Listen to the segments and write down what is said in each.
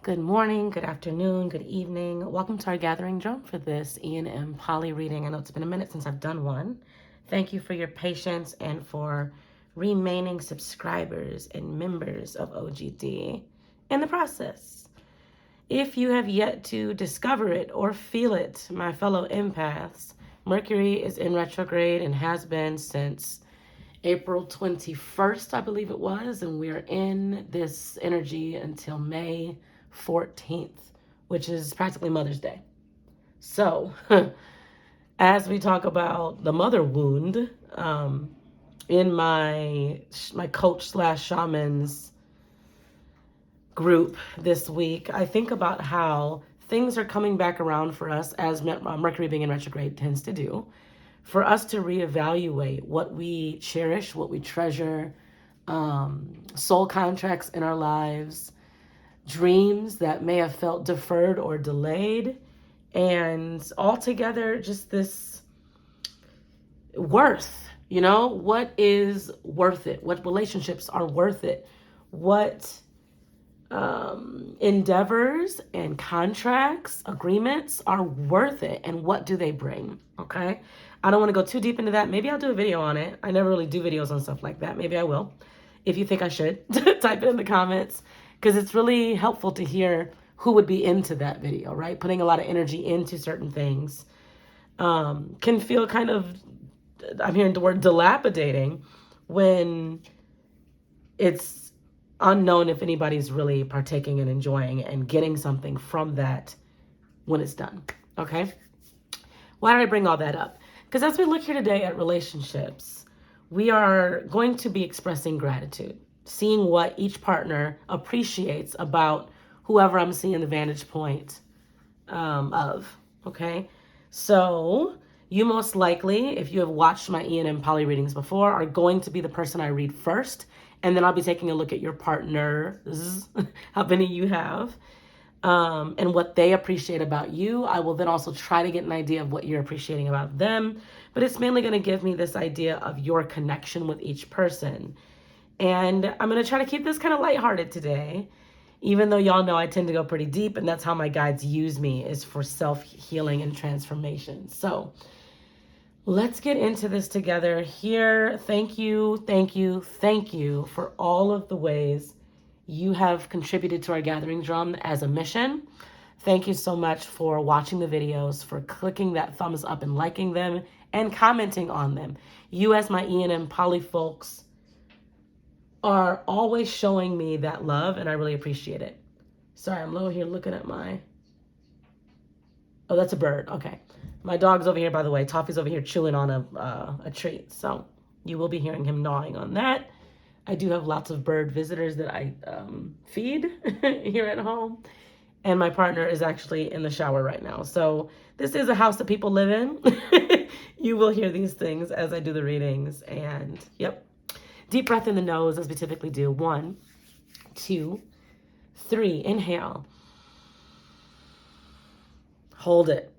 Good morning, good afternoon, good evening. Welcome to our gathering drum for this ENM poly reading. I know it's been a minute since I've done one. Thank you for your patience and for remaining subscribers and members of OGD in the process. If you have yet to discover it or feel it, my fellow empaths, Mercury is in retrograde and has been since April 21st, I believe it was, and we're in this energy until May 14th, which is practically Mother's Day. So, as we talk about the mother wound, in my coach / shamans group this week, I think about how things are coming back around for us, as Mercury being in retrograde tends to do, for us to reevaluate what we cherish, what we treasure, soul contracts in our lives, dreams that may have felt deferred or delayed, and altogether just this worth, what is worth it? What relationships are worth it? What endeavors and contracts, agreements are worth it, and what do they bring? Okay. I don't want to go too deep into that. Maybe I'll do a video on it. I never really do videos on stuff like that. Maybe I will. If you think I should, type it in the comments, because it's really helpful to hear who would be into that video, right? Putting a lot of energy into certain things can feel kind of, I'm hearing the word dilapidating, when it's unknown if anybody's really partaking and enjoying and getting something from that when it's done, okay? Why did I bring all that up? Because as we look here today at relationships, we are going to be expressing gratitude, seeing what each partner appreciates about whoever I'm seeing the vantage point of, okay? So you most likely, if you have watched my ENM poly readings before, are going to be the person I read first, and then I'll be taking a look at your partners, how many you have, and what they appreciate about you. I will then also try to get an idea of what you're appreciating about them, but it's mainly going to give me this idea of your connection with each person. And I'm going to try to keep this kind of lighthearted today, even though y'all know I tend to go pretty deep, and that's how my guides use me, is for self-healing and transformation. So let's get into this together here. Thank you for all of the ways you have contributed to our gathering drum as a mission. Thank you so much for watching the videos, for clicking that thumbs up and liking them and commenting on them. You, as my ENM poly folks, are always showing me that love, and I really appreciate it. Sorry, I'm low here looking at my... Oh, that's a bird. Okay. My dog's over here, by the way. Toffee's over here chewing on a treat. So you will be hearing him gnawing on that. I do have lots of bird visitors that I feed here at home. And my partner is actually in the shower right now. So this is a house that people live in. You will hear these things as I do the readings. And yep. Deep breath in the nose, as we typically do. 1, 2, 3. Inhale. Hold it.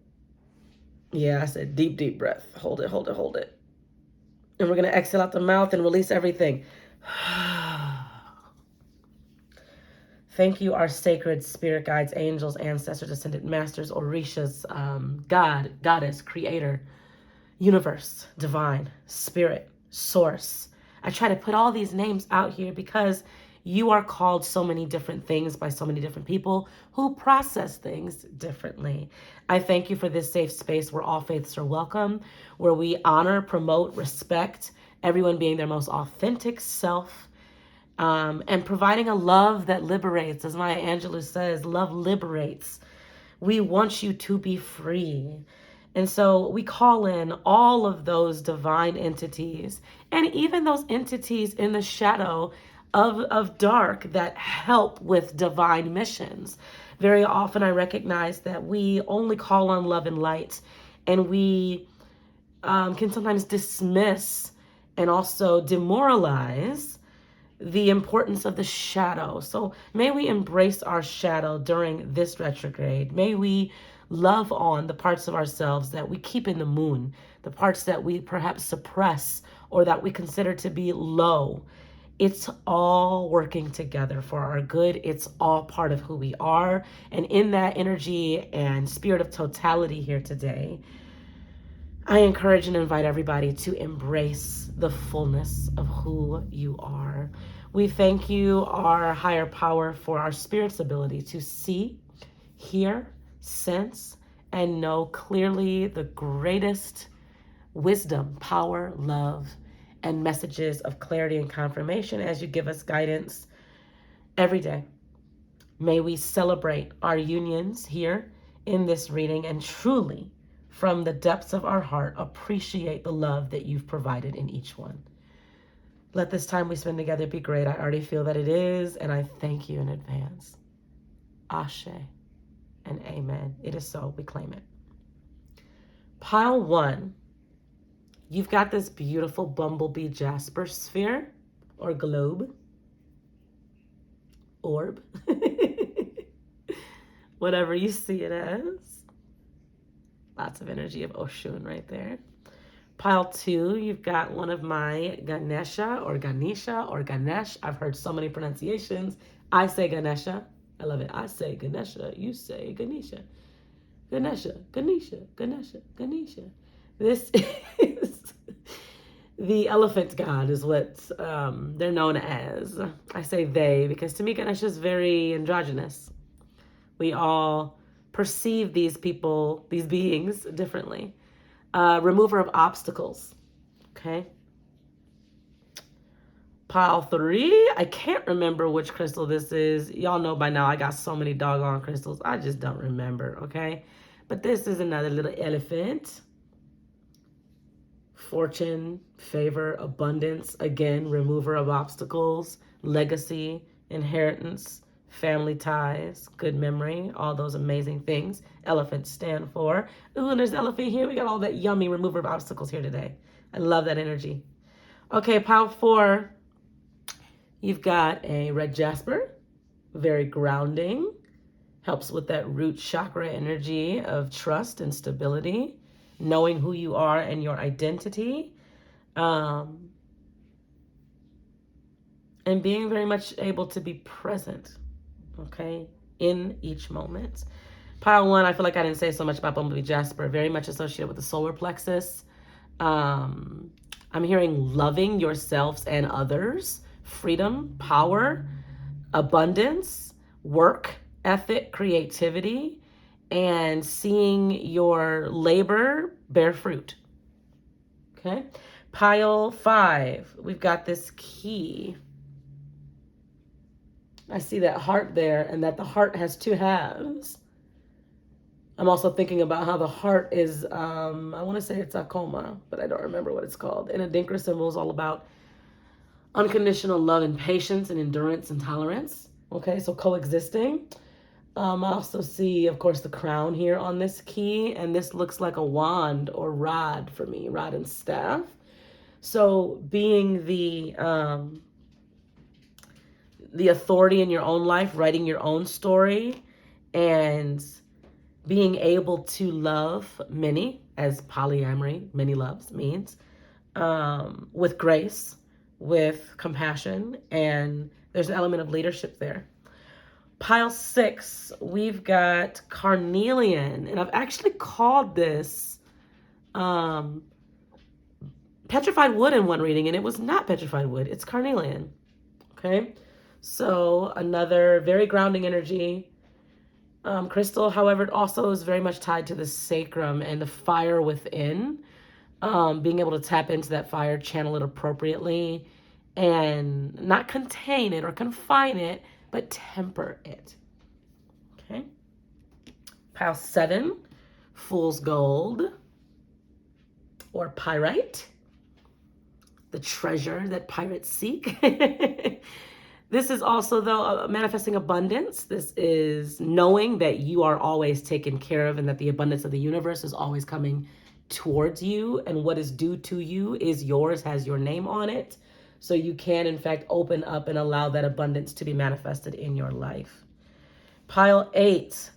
Yeah, I said deep breath. Hold it. And we're going to exhale out the mouth and release everything. Thank you, our sacred spirit guides, angels, ancestors, ascended masters, orishas, God, goddess, creator, universe, divine, spirit, source. I try to put all these names out here because you are called so many different things by so many different people who process things differently. I thank you for this safe space where all faiths are welcome, where we honor, promote, respect everyone being their most authentic self, and providing a love that liberates. As Maya Angelou says, love liberates. We want you to be free. And so we call in all of those divine entities, and even those entities in the shadow of dark that help with divine missions. Very often I recognize that we only call on love and light, and we can sometimes dismiss and also demoralize the importance of the shadow. So may we embrace our shadow during this retrograde. May we love on the parts of ourselves that we keep in the moon, the parts that we perhaps suppress or that we consider to be low, It's all working together for our good. It's all part of who we are. And in that energy and spirit of totality here today, I encourage and invite everybody to embrace the fullness of who you are. We thank you, our higher power, for our spirit's ability to see, hear, sense, and know clearly the greatest wisdom, power, love, and messages of clarity and confirmation as you give us guidance every day. May we celebrate our unions here in this reading and truly, from the depths of our heart, appreciate the love that you've provided in each one. Let this time we spend together be great. I already feel that it is, and I thank you in advance. Ashe and amen. It is so. We claim it. Pile 1. You've got this beautiful Bumblebee Jasper sphere or globe. Orb. Whatever you see it as. Lots of energy of Oshun right there. Pile 2, you've got one of my Ganesha or Ganesh. I've heard so many pronunciations. I say Ganesha. I love it. I say Ganesha. You say Ganesha. Ganesha, Ganesha, Ganesha, Ganesha. This is the elephant god is what they're known as. I say they because to me Ganesha is very androgynous. We all perceive these people, these beings differently. Remover of obstacles. Okay. Pile 3. I can't remember which crystal this is. Y'all know by now I got so many doggone crystals. I just don't remember. Okay. But this is another little elephant. Fortune, favor, abundance. Again, remover of obstacles, legacy, inheritance, family ties, good memory, all those amazing things elephants stand for. Ooh, and there's an elephant here. We got all that yummy remover of obstacles here today. I love that energy. Okay, pile 4. You've got a red jasper, very grounding, helps with that root chakra energy of trust and stability, knowing who you are and your identity, and being very much able to be present. Okay, in each moment. Pile 1, I feel like I didn't say so much about Bumblebee Jasper, very much associated with the solar plexus. I'm hearing loving yourselves and others, freedom, power, abundance, work ethic, creativity, and seeing your labor bear fruit. Okay, pile 5, we've got this key. I see that heart there, and that the heart has 2 halves. I'm also thinking about how the heart is, I want to say it's Akoma, but I don't remember what it's called. And Adinkra symbol is all about unconditional love and patience and endurance and tolerance. Okay, so coexisting. I also see, of course, the crown here on this key, and this looks like a wand or rod for me, rod and staff. So being the authority in your own life, writing your own story, and being able to love many, as polyamory, many loves means, with grace, with compassion, and there's an element of leadership there. Pile 6, we've got Carnelian, and I've actually called this petrified wood in one reading, and it was not petrified wood, it's Carnelian. Okay, so another very grounding energy. Crystal, however, it also is very much tied to the sacrum and the fire within. Being able to tap into that fire, channel it appropriately, and not contain it or confine it, but temper it. Okay. Pile 7, Fool's Gold, or Pyrite, the treasure that pirates seek. This is also, though, manifesting abundance. This is knowing that you are always taken care of and that the abundance of the universe is always coming towards you, and what is due to you is yours, has your name on it. So you can, in fact, open up and allow that abundance to be manifested in your life. Pile 8.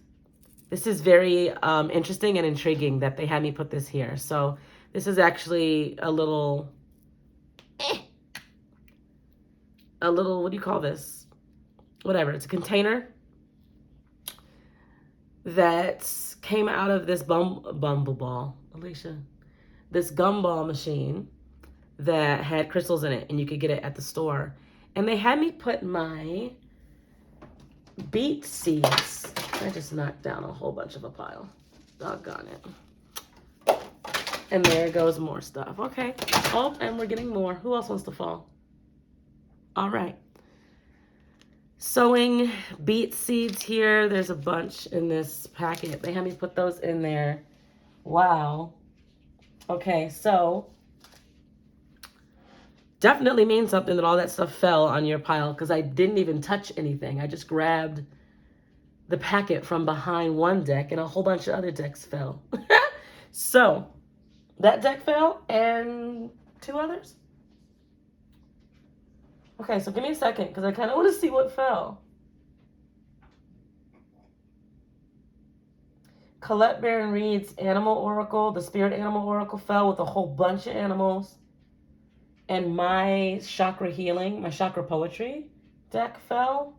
This is very interesting and intriguing that they had me put this here. So this is actually a little a little, what do you call this? Whatever, it's a container that came out of this bumbleball, Alicia, this gumball machine that had crystals in it, and you could get it at the store. And they had me put my beet seeds. I just knocked down a whole bunch of a pile. Doggone it. And there goes more stuff. Okay. Oh, and we're getting more. Who else wants to fall? All right. Sowing beet seeds here. There's a bunch in this packet. They had me put those in there. Wow. Okay, so definitely means something that all that stuff fell on your pile, because I didn't even touch anything. I just grabbed the packet from behind one deck and a whole bunch of other decks fell. So that deck fell and 2 others. Okay, so give me a second, because I kind of want to see what fell. Colette Baron Reed's Animal Oracle, the Spirit Animal Oracle, fell with a whole bunch of animals. And my Chakra Healing, my Chakra Poetry deck fell.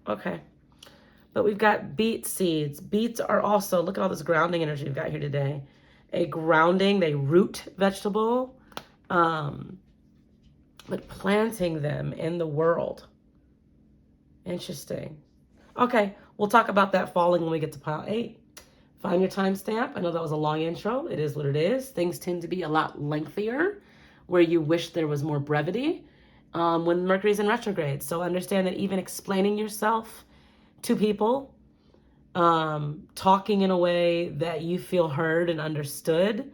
Okay. But we've got beet seeds. Beets are also, look at all this grounding energy we've got here today. A grounding, they root vegetable. But planting them in the world. Interesting. Okay, we'll talk about that falling when we get to pile 8. Find your timestamp. I know that was a long intro. It is what it is. Things tend to be a lot lengthier where you wish there was more brevity when Mercury's in retrograde. So understand that even explaining yourself to people, talking in a way that you feel heard and understood,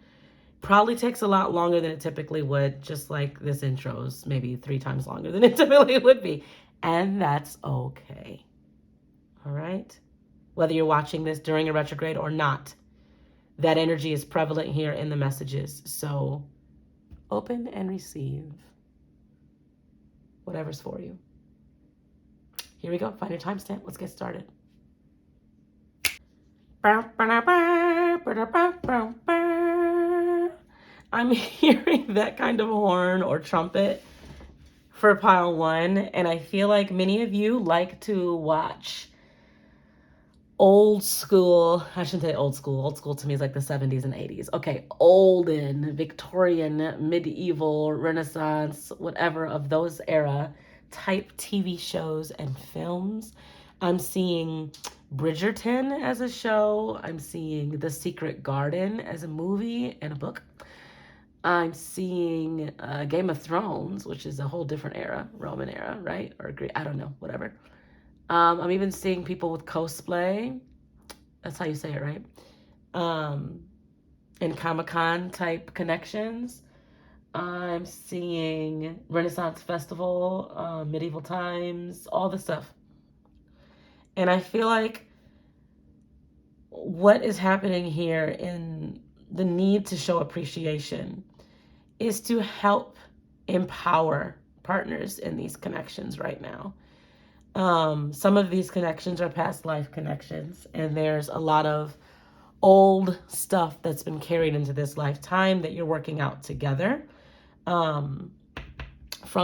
probably takes a lot longer than it typically would, just like this intro's maybe 3 times longer than it typically would be. And that's okay. All right? Whether you're watching this during a retrograde or not, that energy is prevalent here in the messages. So open and receive whatever's for you. Here we go. Find your timestamp. Let's get started. I'm hearing that kind of horn or trumpet for pile 1, and I feel like many of you like to watch old school. I shouldn't say old school. Old school to me is like the 70s and 80s. Okay, olden, Victorian, medieval, Renaissance, whatever of those era type TV shows and films. I'm seeing Bridgerton as a show. I'm seeing The Secret Garden as a movie and a book. I'm seeing Game of Thrones, which is a whole different era, Roman era, right? Or Greek, I don't know, whatever. I'm even seeing people with cosplay. That's how you say it, right? And Comic-Con type connections. I'm seeing Renaissance Festival, medieval times, all the stuff. And I feel like what is happening here in the need to show appreciation is to help empower partners in these connections right now. Some of these connections are past life connections, and there's a lot of old stuff that's been carried into this lifetime that you're working out together from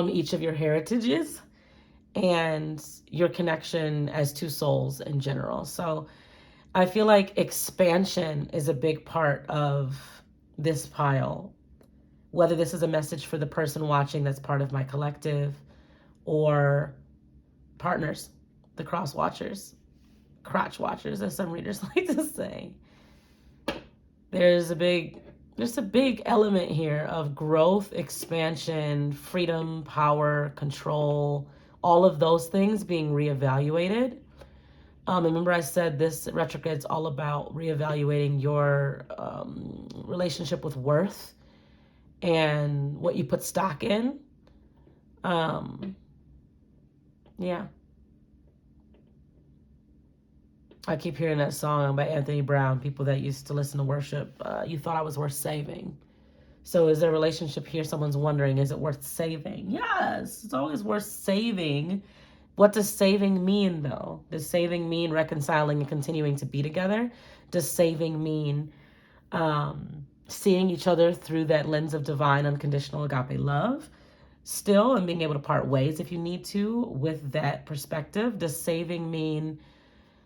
each of your heritages and your connection as 2 souls in general. So I feel like expansion is a big part of this pile, whether this is a message for the person watching that's part of my collective or partners, the cross watchers, crotch watchers, as some readers like to say. There's a big element here of growth, expansion, freedom, power, control, all of those things being reevaluated. Remember I said this retrograde is all about reevaluating your relationship with worth and what you put stock in. Yeah. I keep hearing that song by Anthony Brown, people that used to listen to worship, you thought I was worth saving. So is there a relationship here? Someone's wondering, is it worth saving? Yes, it's always worth saving. What does saving mean, though? Does saving mean reconciling and continuing to be together? Does saving mean seeing each other through that lens of divine, unconditional agape love? still and being able to part ways if you need to with that perspective? Does saving mean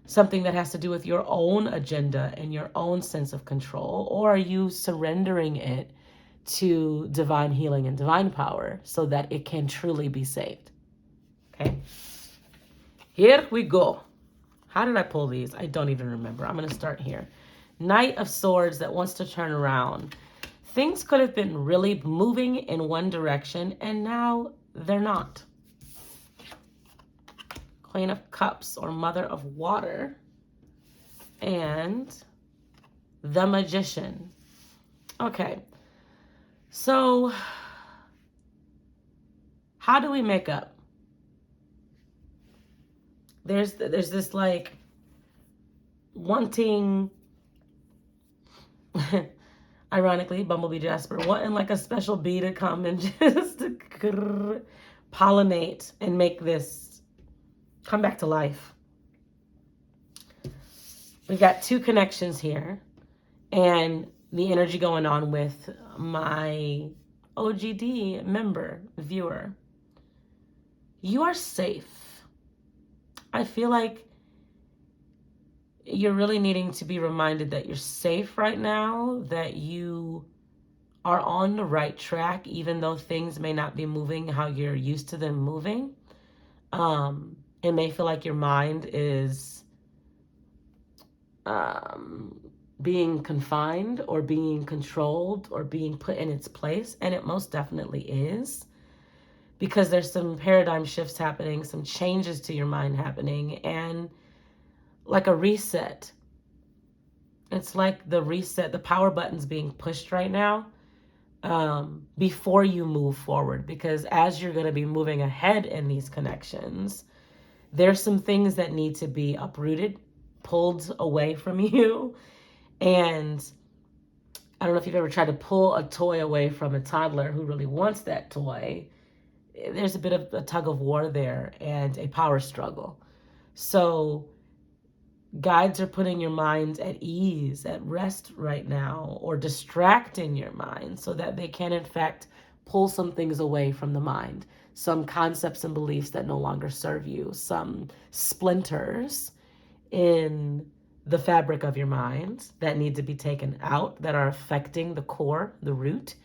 something that has to do with your own agenda and your own sense of control? Or are you surrendering it to divine healing and divine power so that it can truly be saved? Okay. Here we go. How did I pull these? I don't even remember. I'm going to start here. Knight of Swords that wants to turn around. Things could have been really moving in one direction, and now they're not. Queen of Cups, or Mother of Water. And the Magician. Okay. So, how do we make up? There's this like wanting, ironically, Bumblebee Jasper, wanting like a special bee to come and just pollinate and make this come back to life. We've got two connections here, and the energy going on with my OGD member, viewer. You are safe. I feel like you're really needing to be reminded that you're safe right now, that you are on the right track, even though things may not be moving how you're used to them moving. It may feel like your mind is being confined or being controlled or being put in its place, and it most definitely is, because there's some paradigm shifts happening, some changes to your mind happening, and like a reset. It's like the reset, the power button's being pushed right now before you move forward, because as you're going to be moving ahead in these connections, there's some things that need to be uprooted, pulled away from you. And I don't know if you've ever tried to pull a toy away from a toddler who really wants that toy. There's a bit of a tug of war there and a power struggle. So guides are putting your mind at ease, at rest right now, or distracting your mind so that they can, in fact, pull some things away from the mind. Some concepts and beliefs that no longer serve you. Some splinters in the fabric of your mind that need to be taken out, that are affecting the core, the root,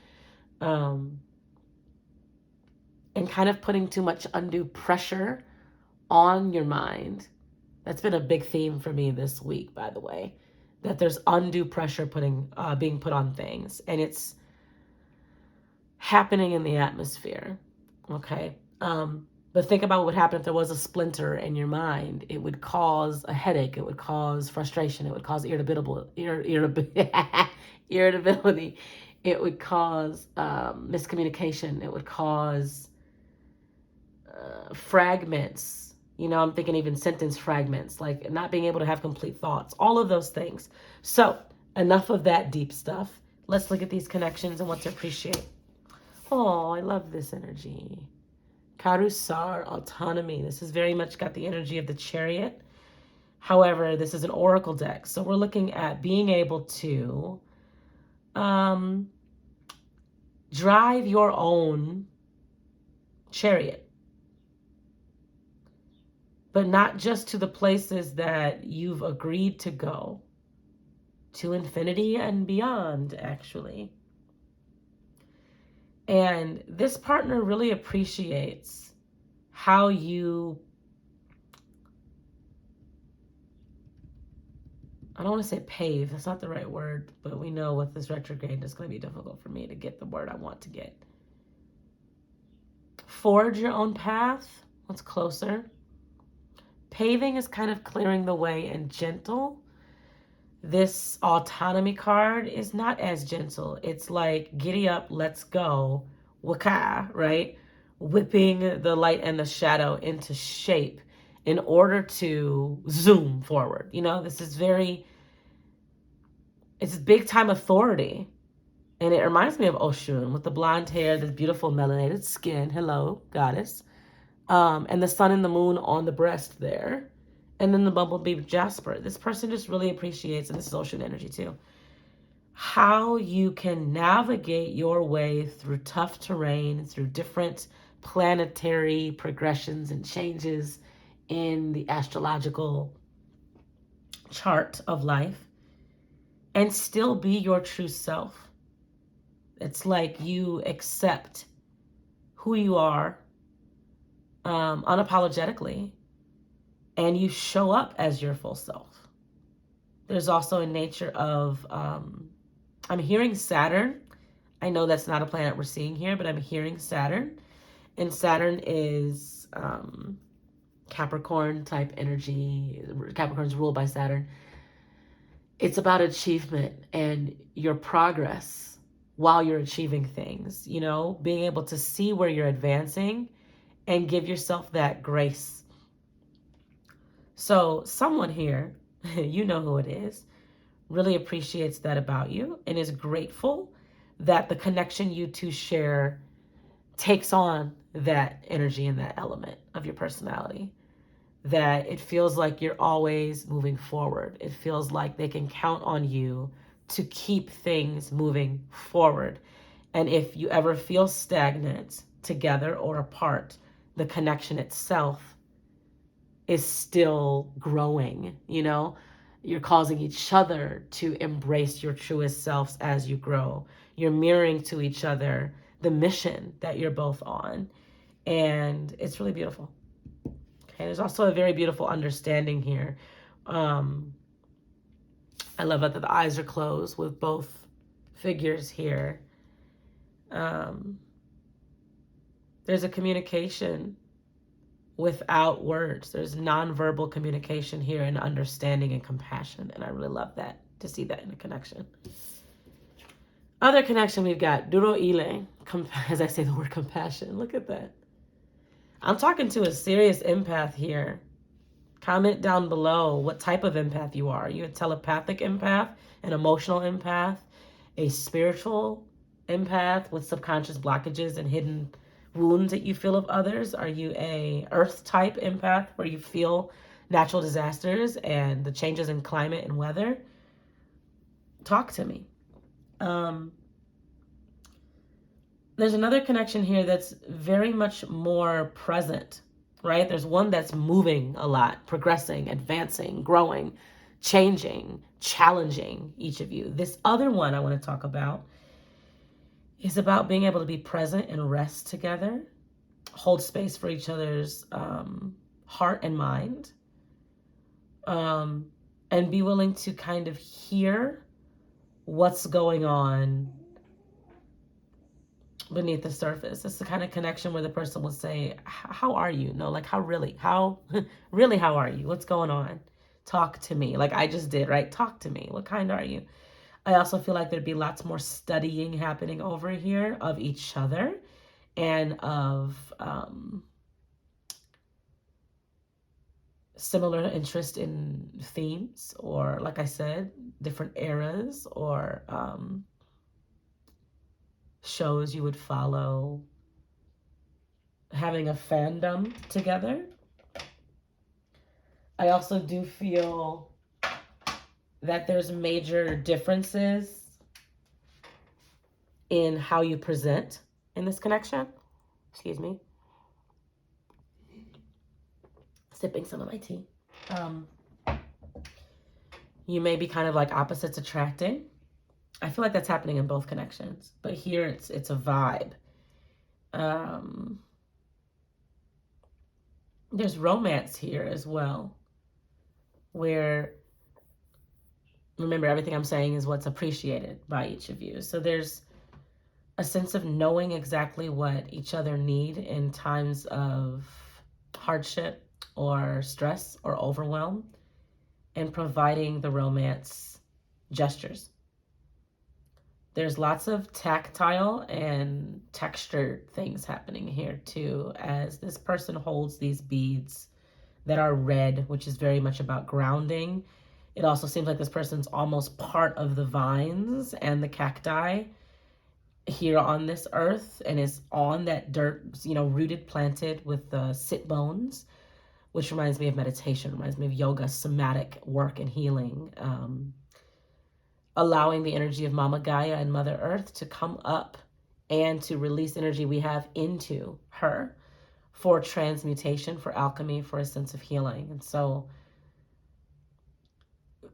and kind of putting too much undue pressure on your mind. That's been a big theme for me this week, by the way, that there's undue pressure being put on things, and it's happening in the atmosphere. Okay. But think about what would happen if there was a splinter in your mind. It would cause a headache. It would cause frustration. It would cause irritability. It would cause miscommunication. It would cause fragments. You know, I'm thinking even sentence fragments, like not being able to have complete thoughts, all of those things. So enough of that deep stuff. Let's look at these connections and what to appreciate. Oh, I love this energy. Karusar, autonomy. This has very much got the energy of the Chariot. However, this is an oracle deck. So we're looking at being able to drive your own chariot. But not just to the places that you've agreed to go. To infinity and beyond, actually. And this partner really appreciates how you, I don't want to say pave, that's not the right word, but we know with this retrograde, it's going to be difficult for me to get the word I want to get. Forge your own path. What's closer? Paving is kind of clearing the way and gentle. This autonomy card is not as gentle. It's like, giddy up, let's go, waka, right? Whipping the light and the shadow into shape in order to zoom forward. You know, this is it's big time authority. And it reminds me of Oshun with the blonde hair, this beautiful melanated skin. Hello, goddess. And the sun and the moon on the breast there. And then the Bumblebee Jasper. This person just really appreciates, and this is ocean energy too, how you can navigate your way through tough terrain, through different planetary progressions and changes in the astrological chart of life and still be your true self. It's like you accept who you are unapologetically, and you show up as your full self. There's also a nature of, I'm hearing Saturn. I know that's not a planet we're seeing here, but I'm hearing Saturn. And Saturn is Capricorn type energy. Capricorn's ruled by Saturn. It's about achievement and your progress while you're achieving things, you know, being able to see where you're advancing and give yourself that grace. So someone here, you know who it is, really appreciates that about you and is grateful that the connection you two share takes on that energy and that element of your personality. That it feels like you're always moving forward. It feels like they can count on you to keep things moving forward. And if you ever feel stagnant together or apart, the connection itself is still growing, you know? You're causing each other to embrace your truest selves as you grow. You're mirroring to each other the mission that you're both on. And it's really beautiful. Okay, there's also a very beautiful understanding here. I love that the eyes are closed with both figures here. There's a communication without words. There's nonverbal communication here and understanding and compassion. And I really love that, to see that in a connection. Other connection we've got, Duro Ile, as I say the word compassion. Look at that. I'm talking to a serious empath here. Comment down below what type of empath you are. Are you a telepathic empath, an emotional empath, a spiritual empath with subconscious blockages and hidden wounds that you feel of others? Are you a earth type empath where you feel natural disasters and the changes in climate and weather? Talk to me. There's another connection here that's very much more present, right? There's one that's moving a lot, progressing, advancing, growing, changing, challenging each of you. This other one I want to talk about is about being able to be present and rest together, hold space for each other's heart and mind, and be willing to kind of hear what's going on beneath the surface. It's the kind of connection where the person will say, how are you? No, like, how really are you? What's going on? Talk to me. Like I just did, right? Talk to me. What kind are you? I also feel like there'd be lots more studying happening over here of each other and of similar interest in themes, or like I said, different eras, or shows you would follow, having a fandom together. I also do feel that there's major differences in how you present in this connection. Excuse me. Sipping some of my tea. You may be kind of like opposites attracting. I feel like that's happening in both connections, but here it's a vibe. There's romance here as well, where, remember, everything I'm saying is what's appreciated by each of you. So there's a sense of knowing exactly what each other need in times of hardship or stress or overwhelm, and providing the romance gestures. There's lots of tactile and textured things happening here too, as this person holds these beads that are red, which is very much about grounding. It also seems like this person's almost part of the vines and the cacti here on this earth, and is on that dirt, you know, rooted, planted with the sit bones, which reminds me of meditation, reminds me of yoga, somatic work and healing. Allowing the energy of Mama Gaia and Mother Earth to come up and to release energy we have into her for transmutation, for alchemy, for a sense of healing. And so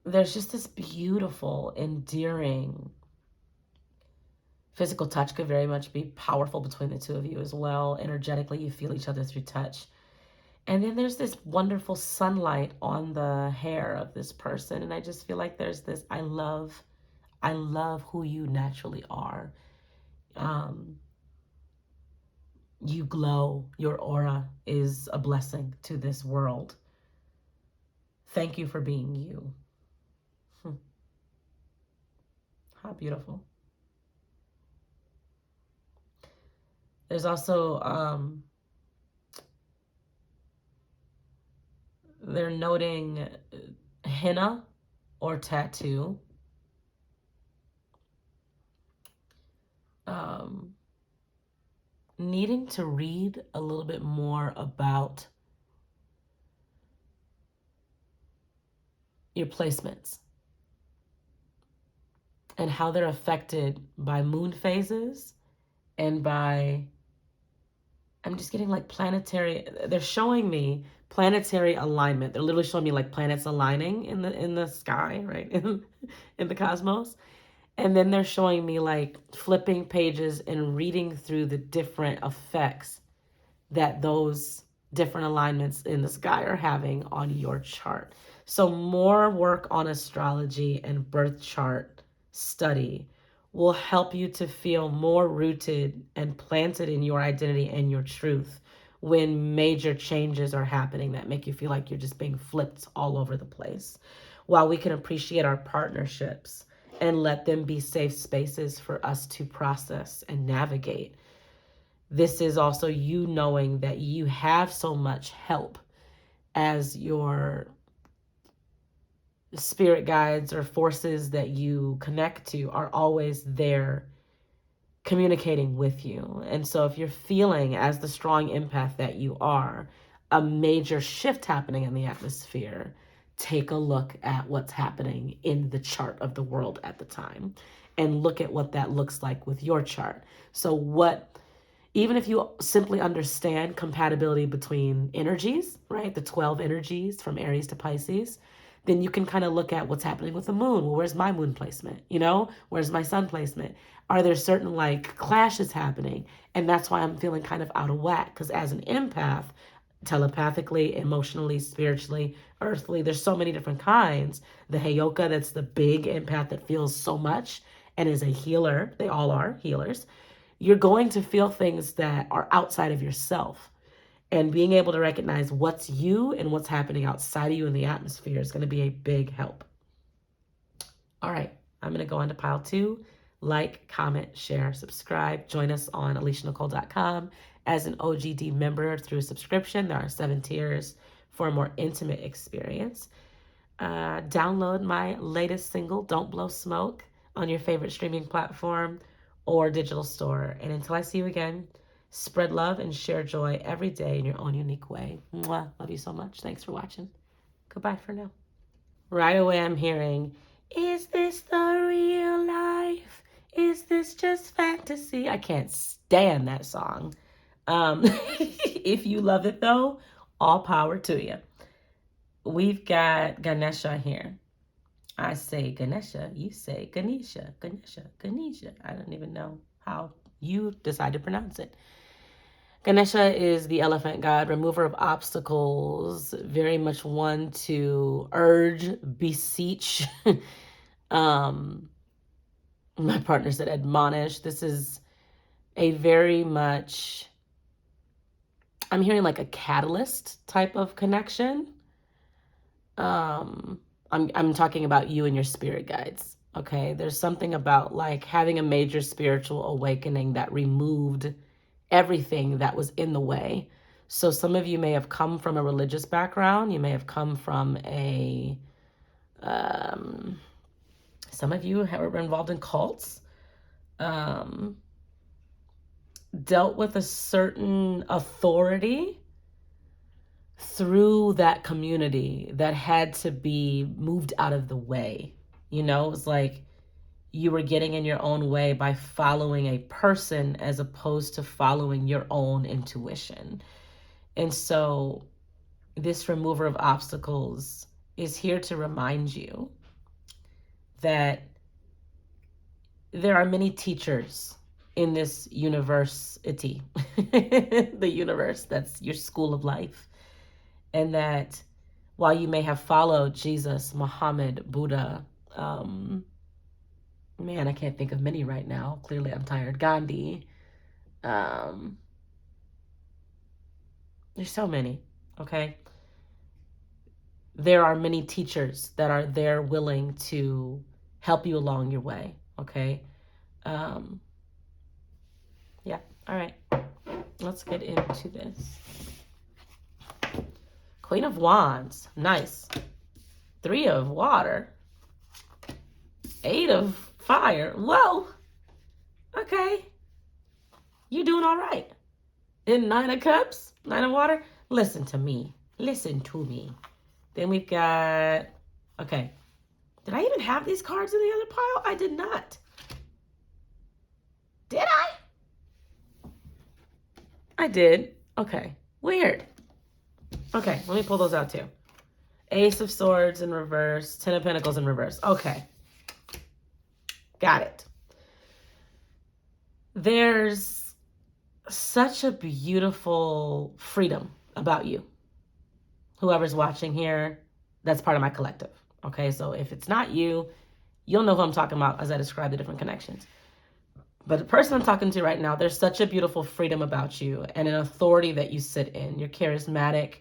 there's just this beautiful, endearing physical touch could very much be powerful between the two of you as well. Energetically, you feel each other through touch. And then there's this wonderful sunlight on the hair of this person. And I just feel like there's this, I love who you naturally are. You glow. Your aura is a blessing to this world. Thank you for being you. How beautiful. There's also, they're noting henna or tattoo. Needing to read a little bit more about your placements and how they're affected by moon phases and by, I'm just getting like planetary, they're showing me planetary alignment. They're literally showing me like planets aligning in the sky, right? In the cosmos. And then they're showing me like flipping pages and reading through the different effects that those different alignments in the sky are having on your chart. So more work on astrology and birth chart study will help you to feel more rooted and planted in your identity and your truth when major changes are happening that make you feel like you're just being flipped all over the place. While we can appreciate our partnerships and let them be safe spaces for us to process and navigate, this is also you knowing that you have so much help as your spirit guides or forces that you connect to are always there communicating with you. And so if you're feeling, as the strong empath that you are, a major shift happening in the atmosphere, take a look at what's happening in the chart of the world at the time and look at what that looks like with your chart. So even if you simply understand compatibility between energies, right? The 12 energies from Aries to Pisces, then you can kind of look at what's happening with the moon. Well, where's my moon placement? Where's my sun placement? Are there certain like clashes happening? And that's why I'm feeling kind of out of whack. Because as an empath, telepathically, emotionally, spiritually, earthly, there's so many different kinds. The Heyoka, that's the big empath that feels so much and is a healer. They all are healers. You're going to feel things that are outside of yourself. And being able to recognize what's you and what's happening outside of you in the atmosphere is going to be a big help. All right, I'm going to go on to pile 2. Like, comment, share, subscribe. Join us on AliciaNicole.com as an OGD member through subscription. There are 7 tiers for a more intimate experience. Download my latest single, Don't Blow Smoke, on your favorite streaming platform or digital store. And until I see you again, spread love and share joy every day in your own unique way. Mwah. Love you so much. Thanks for watching. Goodbye for now. Right away I'm hearing, is this the real life? Is this just fantasy? I can't stand that song. If you love it though, all power to you. We've got Ganesha here. I say Ganesha, you say Ganesha, Ganesha, Ganesha. I don't even know how you decide to pronounce it. Ganesha is the elephant god, remover of obstacles, very much one to urge, beseech. My partner said admonish. This is a very much, I'm hearing like a catalyst type of connection. I'm talking about you and your spirit guides. Okay, there's something about like having a major spiritual awakening that removed everything that was in the way. So some of you may have come from a religious background. You may have come from some of you were involved in cults, dealt with a certain authority through that community that had to be moved out of the way. It was like you were getting in your own way by following a person as opposed to following your own intuition. And so this remover of obstacles is here to remind you that there are many teachers in this university, the universe, that's your school of life. And that while you may have followed Jesus, Muhammad, Buddha, man, I can't think of many right now. Clearly, I'm tired. Gandhi. There's so many, okay? There are many teachers that are there willing to help you along your way, okay? Yeah, all right. Let's get into this. Queen of Wands, nice. 3 of Water. 8 of Fire. Whoa. Okay. You doing all right. Then 9 of Cups, 9 of Water. Listen to me. Listen to me. Then we've got, okay. Did I even have these cards in the other pile? I did not. Did I? I did. Okay. Weird. Okay, let me pull those out too. Ace of Swords in reverse, 10 of Pentacles in reverse. Okay. Got it. There's such a beautiful freedom about you. Whoever's watching here, that's part of my collective. Okay, so if it's not you, you'll know who I'm talking about as I describe the different connections. But the person I'm talking to right now, there's such a beautiful freedom about you and an authority that you sit in. You're charismatic,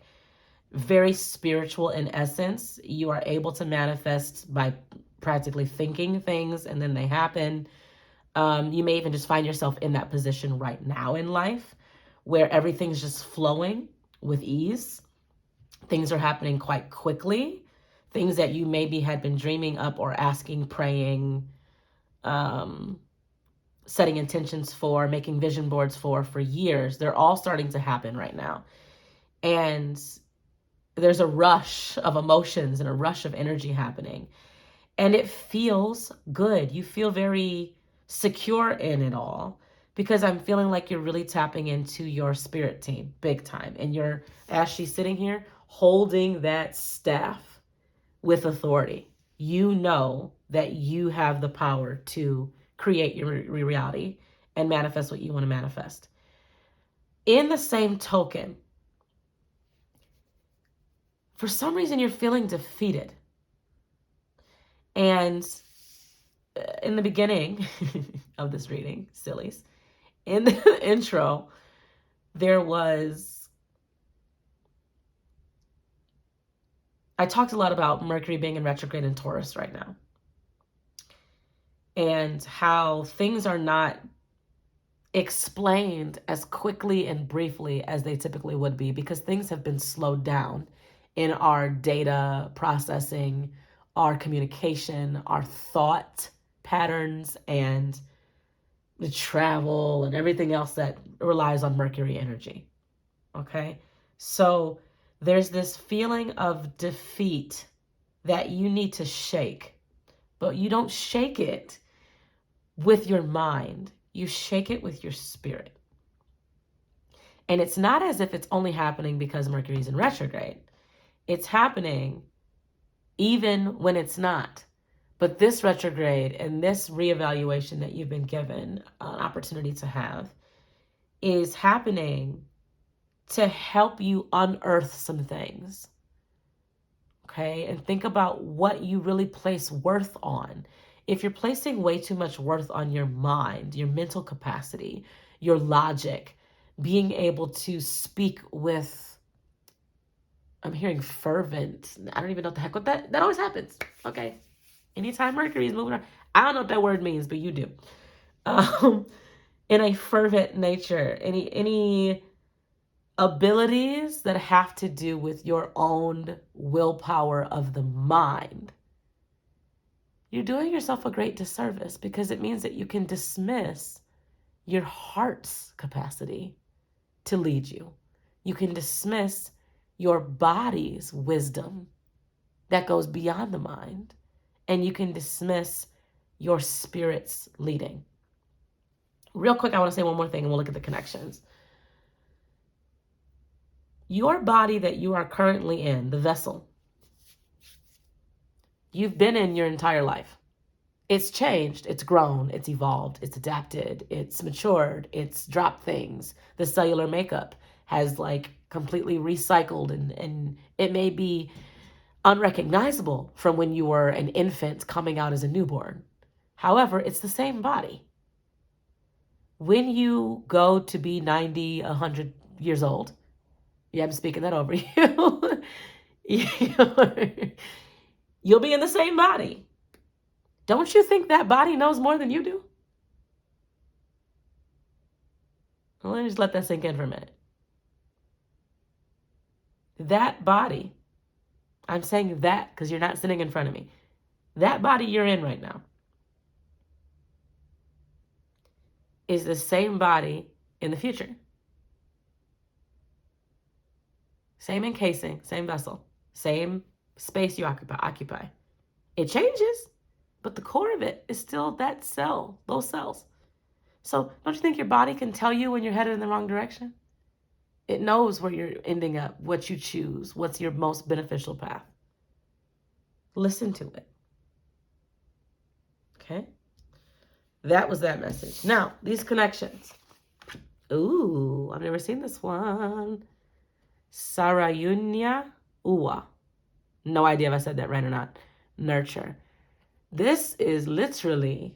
very spiritual in essence. You are able to manifest by practically thinking things and then they happen. You may even just find yourself in that position right now in life where everything's just flowing with ease. Things are happening quite quickly. Things that you maybe had been dreaming up or asking, praying, setting intentions for, making vision boards for years. They're all starting to happen right now. And there's a rush of emotions and a rush of energy happening. And it feels good. You feel very secure in it all because I'm feeling like you're really tapping into your spirit team big time. And you're, as she's sitting here, holding that staff with authority. You know that you have the power to create your reality and manifest what you want to manifest. In the same token, for some reason you're feeling defeated. And in the beginning of this reading, sillies, in the intro, I talked a lot about Mercury being in retrograde in Taurus right now. And how things are not explained as quickly and briefly as they typically would be because things have been slowed down in our data processing, our communication, our thought patterns, and the travel and everything else that relies on Mercury energy. Okay? So there's this feeling of defeat that you need to shake, but you don't shake it with your mind. You shake it with your spirit. And it's not as if it's only happening because Mercury's in retrograde. It's happening even when it's not. But this retrograde and this reevaluation that you've been given an opportunity to have is happening to help you unearth some things. Okay? And think about what you really place worth on. If you're placing way too much worth on your mind, your mental capacity, your logic, being able to speak with, I'm hearing fervent. I don't even know what the heck what that always happens. Okay. Anytime Mercury is moving around, I don't know what that word means, but you do. In a fervent nature, any abilities that have to do with your own willpower of the mind, you're doing yourself a great disservice because it means that you can dismiss your heart's capacity to lead you. You can dismiss your body's wisdom that goes beyond the mind. And you can dismiss your spirit's leading. Real quick, I want to say one more thing and we'll look at the connections. Your body that you are currently in, the vessel, you've been in your entire life. It's changed, it's grown, it's evolved, it's adapted, it's matured, it's dropped things. The cellular makeup has like completely recycled and it may be unrecognizable from when you were an infant coming out as a newborn. However, it's the same body. When you go to be 90, 100 years old, yeah, I'm speaking that over you. You'll be in the same body. Don't you think that body knows more than you do? Well, let me just let that sink in for a minute. That body, I'm saying that because you're not sitting in front of me. That body you're in right now is the same body in the future. Same encasing, same vessel, same space you occupy. It changes, but the core of it is still that cell, those cells. So don't you think your body can tell you when you're headed in the wrong direction? It knows where you're ending up, what you choose, what's your most beneficial path. Listen to it. Okay? That was that message. Now, these connections. Ooh, I've never seen this one. Sarayunya Uwa. No idea if I said that right or not. Nurture. This is literally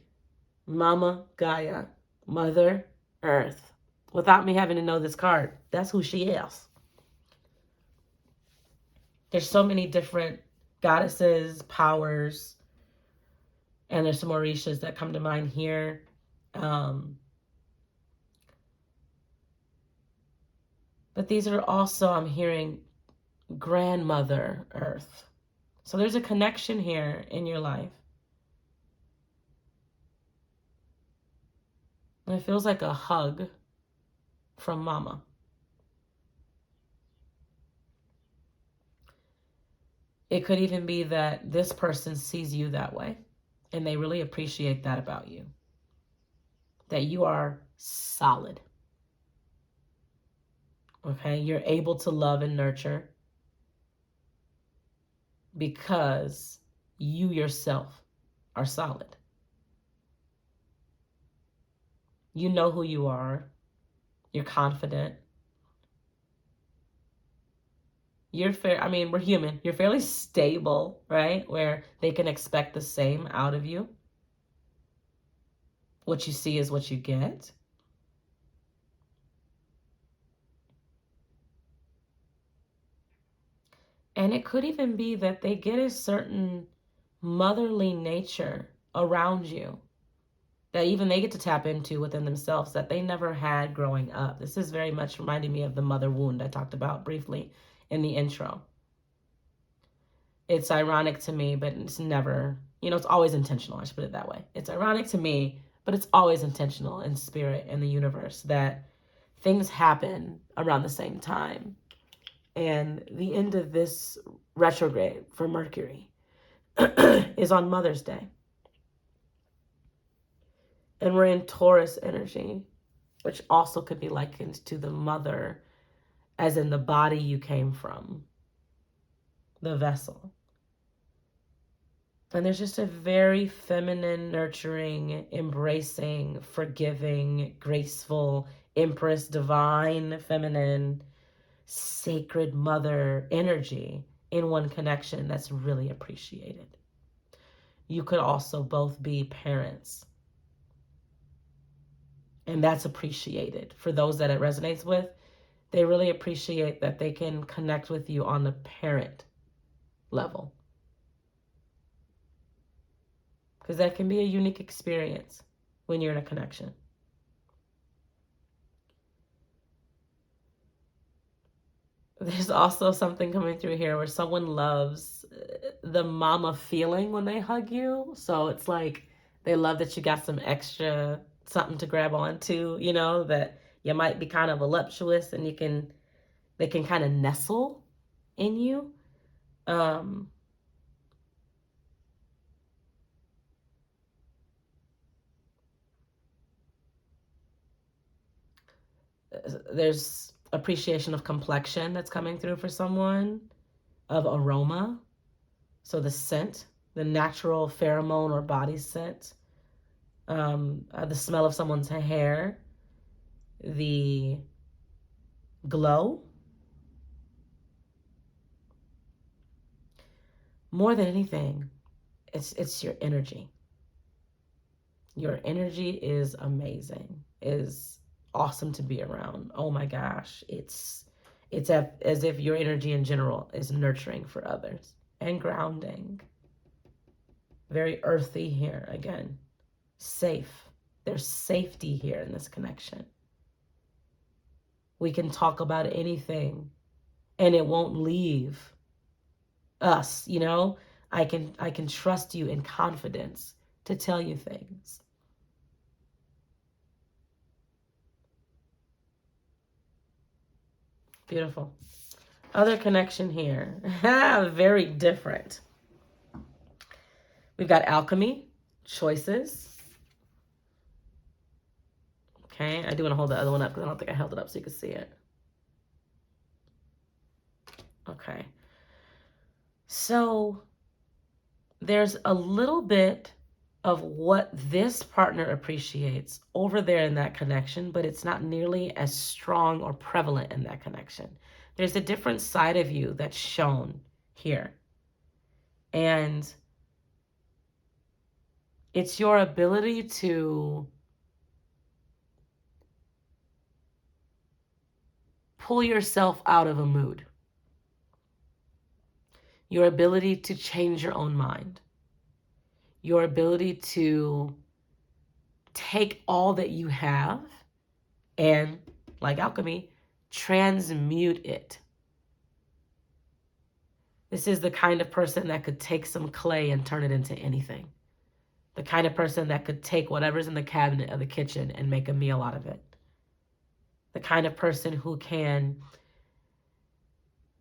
Mama Gaia, Mother Earth. Without me having to know this card, that's who she is. There's so many different goddesses, powers, and there's some Orishas that come to mind here. But these are also, I'm hearing, Grandmother Earth. So there's a connection here in your life. And it feels like a hug from Mama. It could even be that this person sees you that way, and they really appreciate that about you. That you are solid. Okay? You're able to love and nurture because you yourself are solid. You know who you are. You're confident. We're human. You're fairly stable, right? Where they can expect the same out of you. What you see is what you get. And it could even be that they get a certain motherly nature around you that even they get to tap into within themselves that they never had growing up. This is very much reminding me of the mother wound I talked about briefly in the intro. It's ironic to me, but it's never, it's always intentional. I should put it that way. It's ironic to me, but it's always intentional in spirit and the universe that things happen around the same time. And the end of this retrograde for Mercury is on Mother's Day. And we're in Taurus energy, which also could be likened to the mother, as in the body you came from, the vessel. And there's just a very feminine, nurturing, embracing, forgiving, graceful, empress, divine, feminine, sacred mother energy in one connection that's really appreciated. You could also both be parents. And that's appreciated. For those that it resonates with, they really appreciate that they can connect with you on the parent level. Because that can be a unique experience when you're in a connection. There's also something coming through here where someone loves the mama feeling when they hug you. So it's like they love that you got some extra something to grab onto, that you might be kind of voluptuous and they can kind of nestle in you. There's appreciation of complexion that's coming through for someone, of aroma. So the scent, the natural pheromone or body scent, the smell of someone's hair, the glow. More than anything, it's your energy. Your energy is amazing, is awesome to be around. Oh my gosh, it's as if your energy in general is nurturing for others and grounding. Very earthy here again. Safe. There's safety here in this connection. We can talk about anything and it won't leave us, you know? I can trust you in confidence to tell you things. Beautiful. Other connection here. Very different. We've got alchemy, choices. Okay, I do want to hold the other one up because I don't think I held it up so you can see it. Okay. So there's a little bit of what this partner appreciates over there in that connection, but it's not nearly as strong or prevalent in that connection. There's a different side of you that's shown here. And it's your ability to pull yourself out of a mood. Your ability to change your own mind. Your ability to take all that you have and, like alchemy, transmute it. This is the kind of person that could take some clay and turn it into anything. The kind of person that could take whatever's in the cabinet of the kitchen and make a meal out of it. The kind of person who can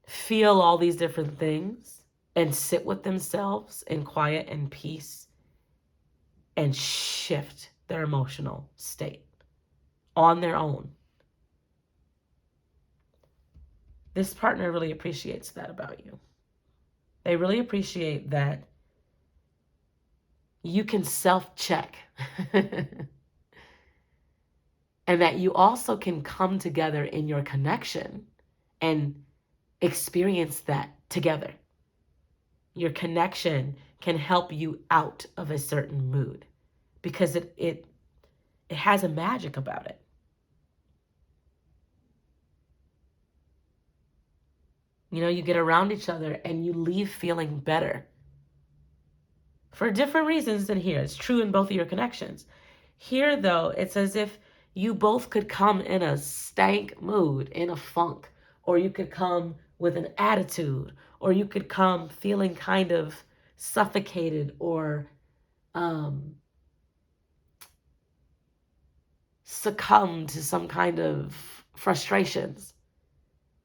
feel all these different things and sit with themselves in quiet and peace and shift their emotional state on their own. This partner really appreciates that about you. They really appreciate that you can self-check and that you also can come together in your connection and experience that together. Your connection can help you out of a certain mood because it has a magic about it. You know, you get around each other and you leave feeling better. For different reasons than here. It's true in both of your connections. Here, though, it's as if you both could come in a stank mood, in a funk, or you could come with an attitude, or you could come feeling kind of suffocated or succumb to some kind of frustrations.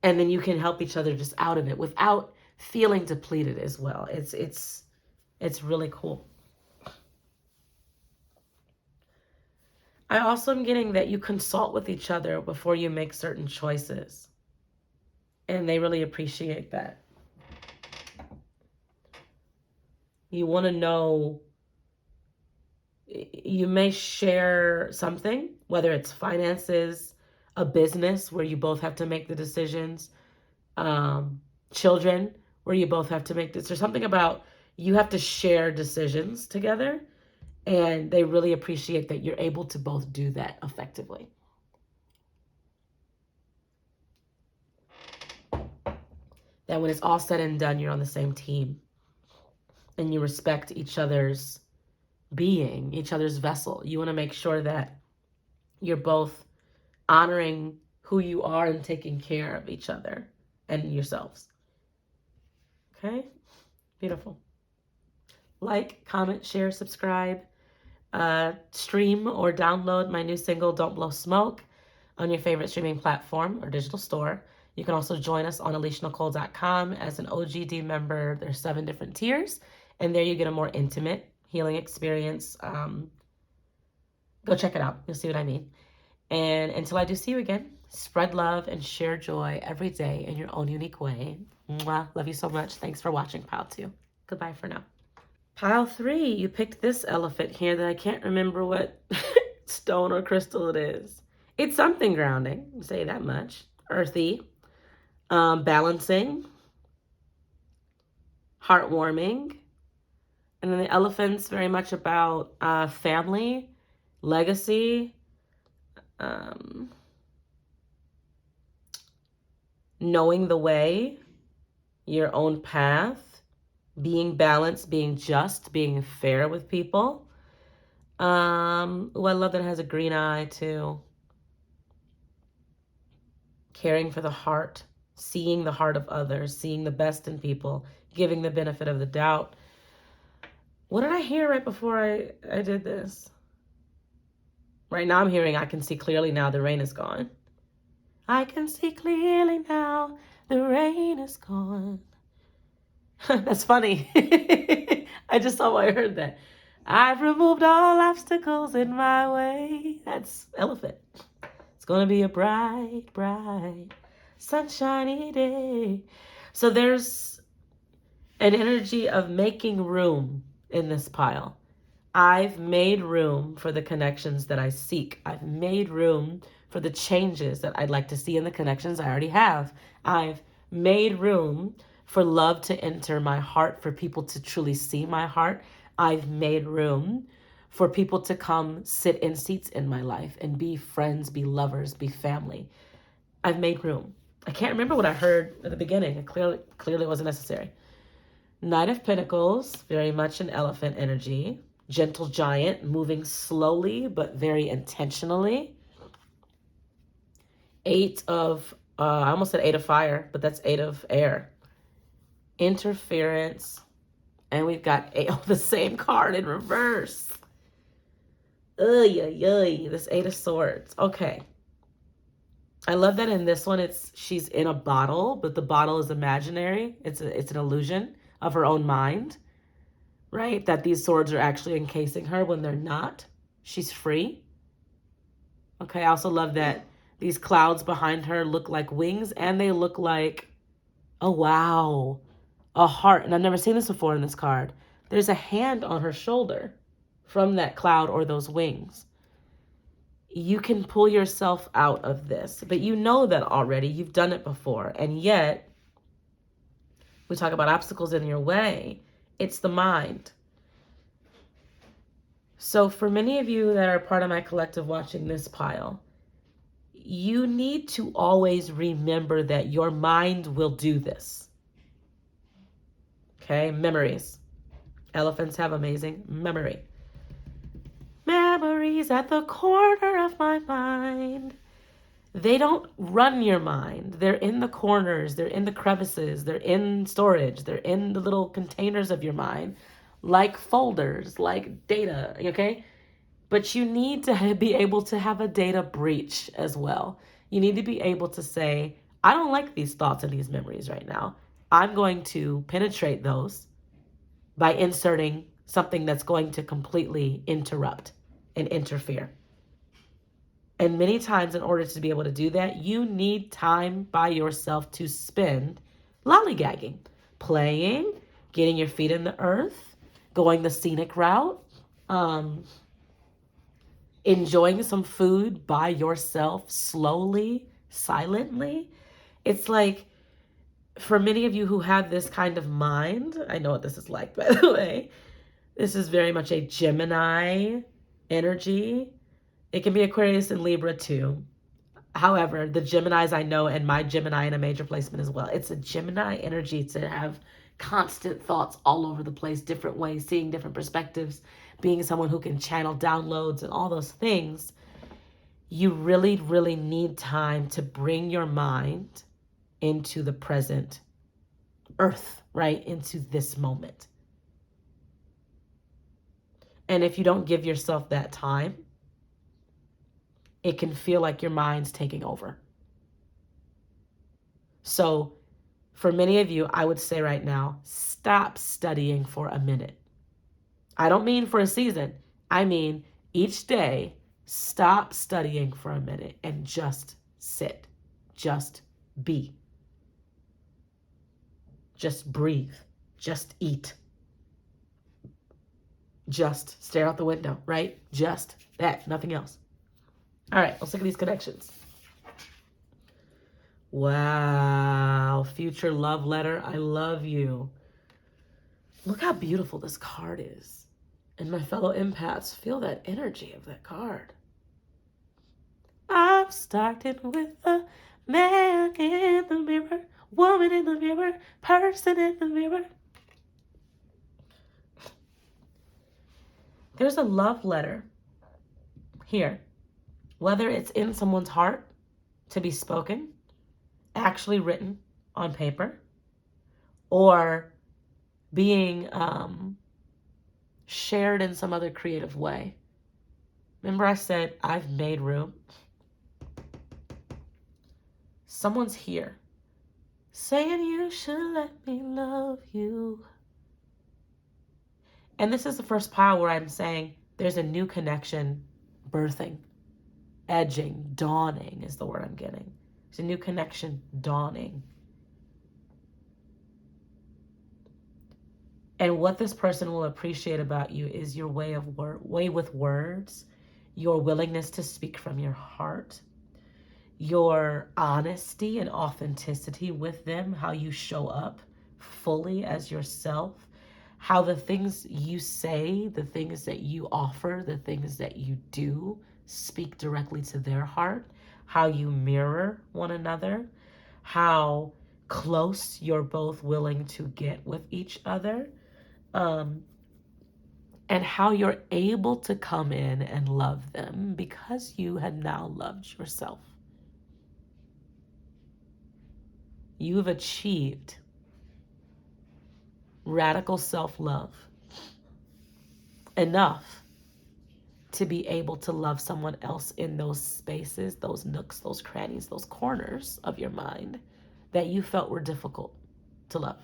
And then you can help each other just out of it without feeling depleted as well. It's really cool. I also am getting that you consult with each other before you make certain choices. And they really appreciate that. You want to know, you may share something, whether it's finances, a business where you both have to make the decisions, children where you both have to make this. There's something about you have to share decisions together, and they really appreciate that you're able to both do that effectively. That when it's all said and done, you're on the same team and you respect each other's being, each other's vessel. You want to make sure that you're both honoring who you are and taking care of each other and yourselves. Okay? Beautiful. Like, comment, share, subscribe, stream or download my new single, Don't Blow Smoke, on your favorite streaming platform or digital store. You can also join us on AliciaNicole.com as an OGD member. There's 7 different tiers, and there you get a more intimate healing experience. Go check it out. You'll see what I mean. And until I do see you again, Spread love and share joy every day in your own unique way. Mwah. Love you so much. Thanks for watching Pile 2. Goodbye for now. Pile 3, you picked this elephant here that I can't remember what stone or crystal it is. It's something grounding, I'll say that much. Earthy, balancing, heartwarming. And then the elephant's very much about family, legacy, knowing the way, your own path, being balanced, being just, being fair with people. Oh, I love that it has a green eye too. Caring for the heart, seeing the heart of others, seeing the best in people, giving the benefit of the doubt. What did I hear right before I did this? Right now I'm hearing, I can see clearly now the rain is gone. I can see clearly now the rain is gone. That's funny. I just saw why I heard that. I've removed all obstacles in my way. That's elephant. It's going to be a bright, bright, sunshiny day. So there's an energy of making room in this pile. I've made room for the connections that I seek. I've made room for the changes that I'd like to see in the connections I already have. I've made room for love to enter my heart, for people to truly see my heart. I've made room for people to come sit in seats in my life and be friends, be lovers, be family. I've made room. I can't remember what I heard at the beginning. It clearly wasn't necessary. Knight of Pentacles, very much an elephant energy. Gentle giant, moving slowly but very intentionally. I almost said 8 of fire, but that's 8 of air. Interference. And we've got the same card in reverse. This 8 of swords. Okay. I love that in this one, she's in a bottle, but the bottle is imaginary. It's an illusion of her own mind, right? That these swords are actually encasing her when they're not. She's free. Okay, I also love that these clouds behind her look like wings, and they look like, oh wow, a heart. And I've never seen this before in this card. There's a hand on her shoulder from that cloud or those wings. You can pull yourself out of this, but you know that already. You've done it before. And yet, we talk about obstacles in your way. It's the mind. So for many of you that are part of my collective watching this pile, you need to always remember that your mind will do this. Okay, memories. Elephants have amazing memory. Memories at the corner of my mind. They don't run your mind. They're in the corners. They're in the crevices. They're in storage. They're in the little containers of your mind, like folders, like data, okay? But you need to be able to have a data breach as well. You need to be able to say, I don't like these thoughts and these memories right now. I'm going to penetrate those by inserting something that's going to completely interrupt and interfere. And many times, in order to be able to do that, you need time by yourself to spend lollygagging, playing, getting your feet in the earth, going the scenic route, enjoying some food by yourself slowly, silently. It's like, for many of you who have this kind of mind, I know what this is like, by the way. This is very much a Gemini energy. It can be Aquarius and Libra too. However, the Geminis I know, and my Gemini in a major placement as well, it's a Gemini energy to have constant thoughts all over the place, different ways, seeing different perspectives, being someone who can channel downloads and all those things. You really, really need time to bring your mind into the present earth, right? Into this moment. And if you don't give yourself that time, it can feel like your mind's taking over. So for many of you, I would say right now, stop studying for a minute. I don't mean for a season. I mean each day, stop studying for a minute and just sit, just be, just breathe, just eat, just stare out the window, right? Just that, nothing else. All right, let's look at these connections. Wow, future love letter, I love you. Look how beautiful this card is. And my fellow empaths, feel that energy of that card. I'm starting with a man in the mirror, woman in the mirror, person in the mirror. There's a love letter here, whether it's in someone's heart to be spoken, actually written on paper, or being shared in some other creative way. Remember I said, I've made room? Someone's here saying you should let me love you. And this is the first pile where I'm saying there's a new connection birthing, edging, dawning is the word I'm getting. There's a new connection dawning. And what this person will appreciate about you is your way with words, your willingness to speak from your heart, your honesty and authenticity with them, how you show up fully as yourself, how the things you say, the things that you offer, the things that you do speak directly to their heart, how you mirror one another, how close you're both willing to get with each other, and how you're able to come in and love them because you have now loved yourself. You've achieved radical self-love enough to be able to love someone else in those spaces, those nooks, those crannies, those corners of your mind that you felt were difficult to love.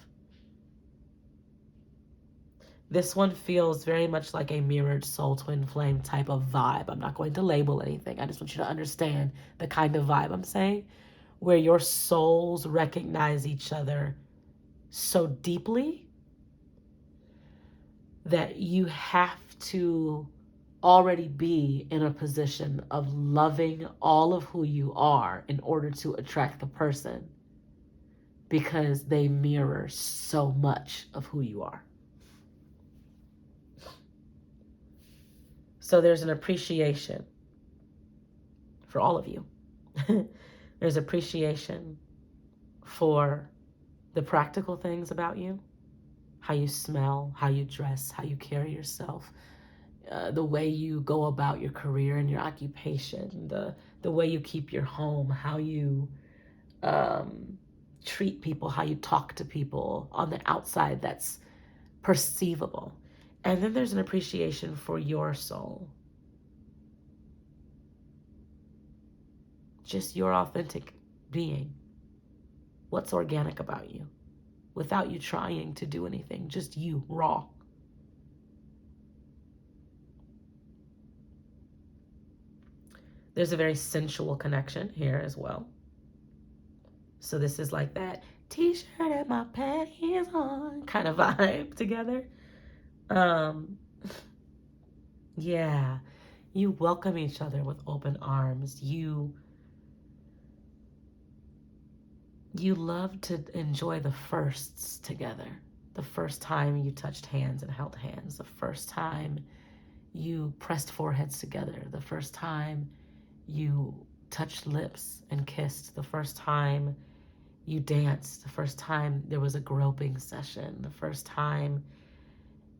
This one feels very much like a mirrored soul twin flame type of vibe. I'm not going to label anything. I just want you to understand the kind of vibe I'm saying, where your souls recognize each other so deeply that you have to already be in a position of loving all of who you are in order to attract the person, because they mirror so much of who you are. So there's an appreciation for all of you. There's appreciation for the practical things about you, how you smell, how you dress, how you carry yourself, the way you go about your career and your occupation, the way you keep your home, how you treat people, how you talk to people on the outside that's perceivable. And then there's an appreciation for your soul. Just your authentic being. What's organic about you? Without you trying to do anything, just you, raw. There's a very sensual connection here as well. So this is like that t-shirt and my panties on kind of vibe together. Yeah, you welcome each other with open arms. You love to enjoy the firsts together. The first time you touched hands and held hands. The first time you pressed foreheads together. The first time you touched lips and kissed. The first time you danced. The first time there was a groping session. The first time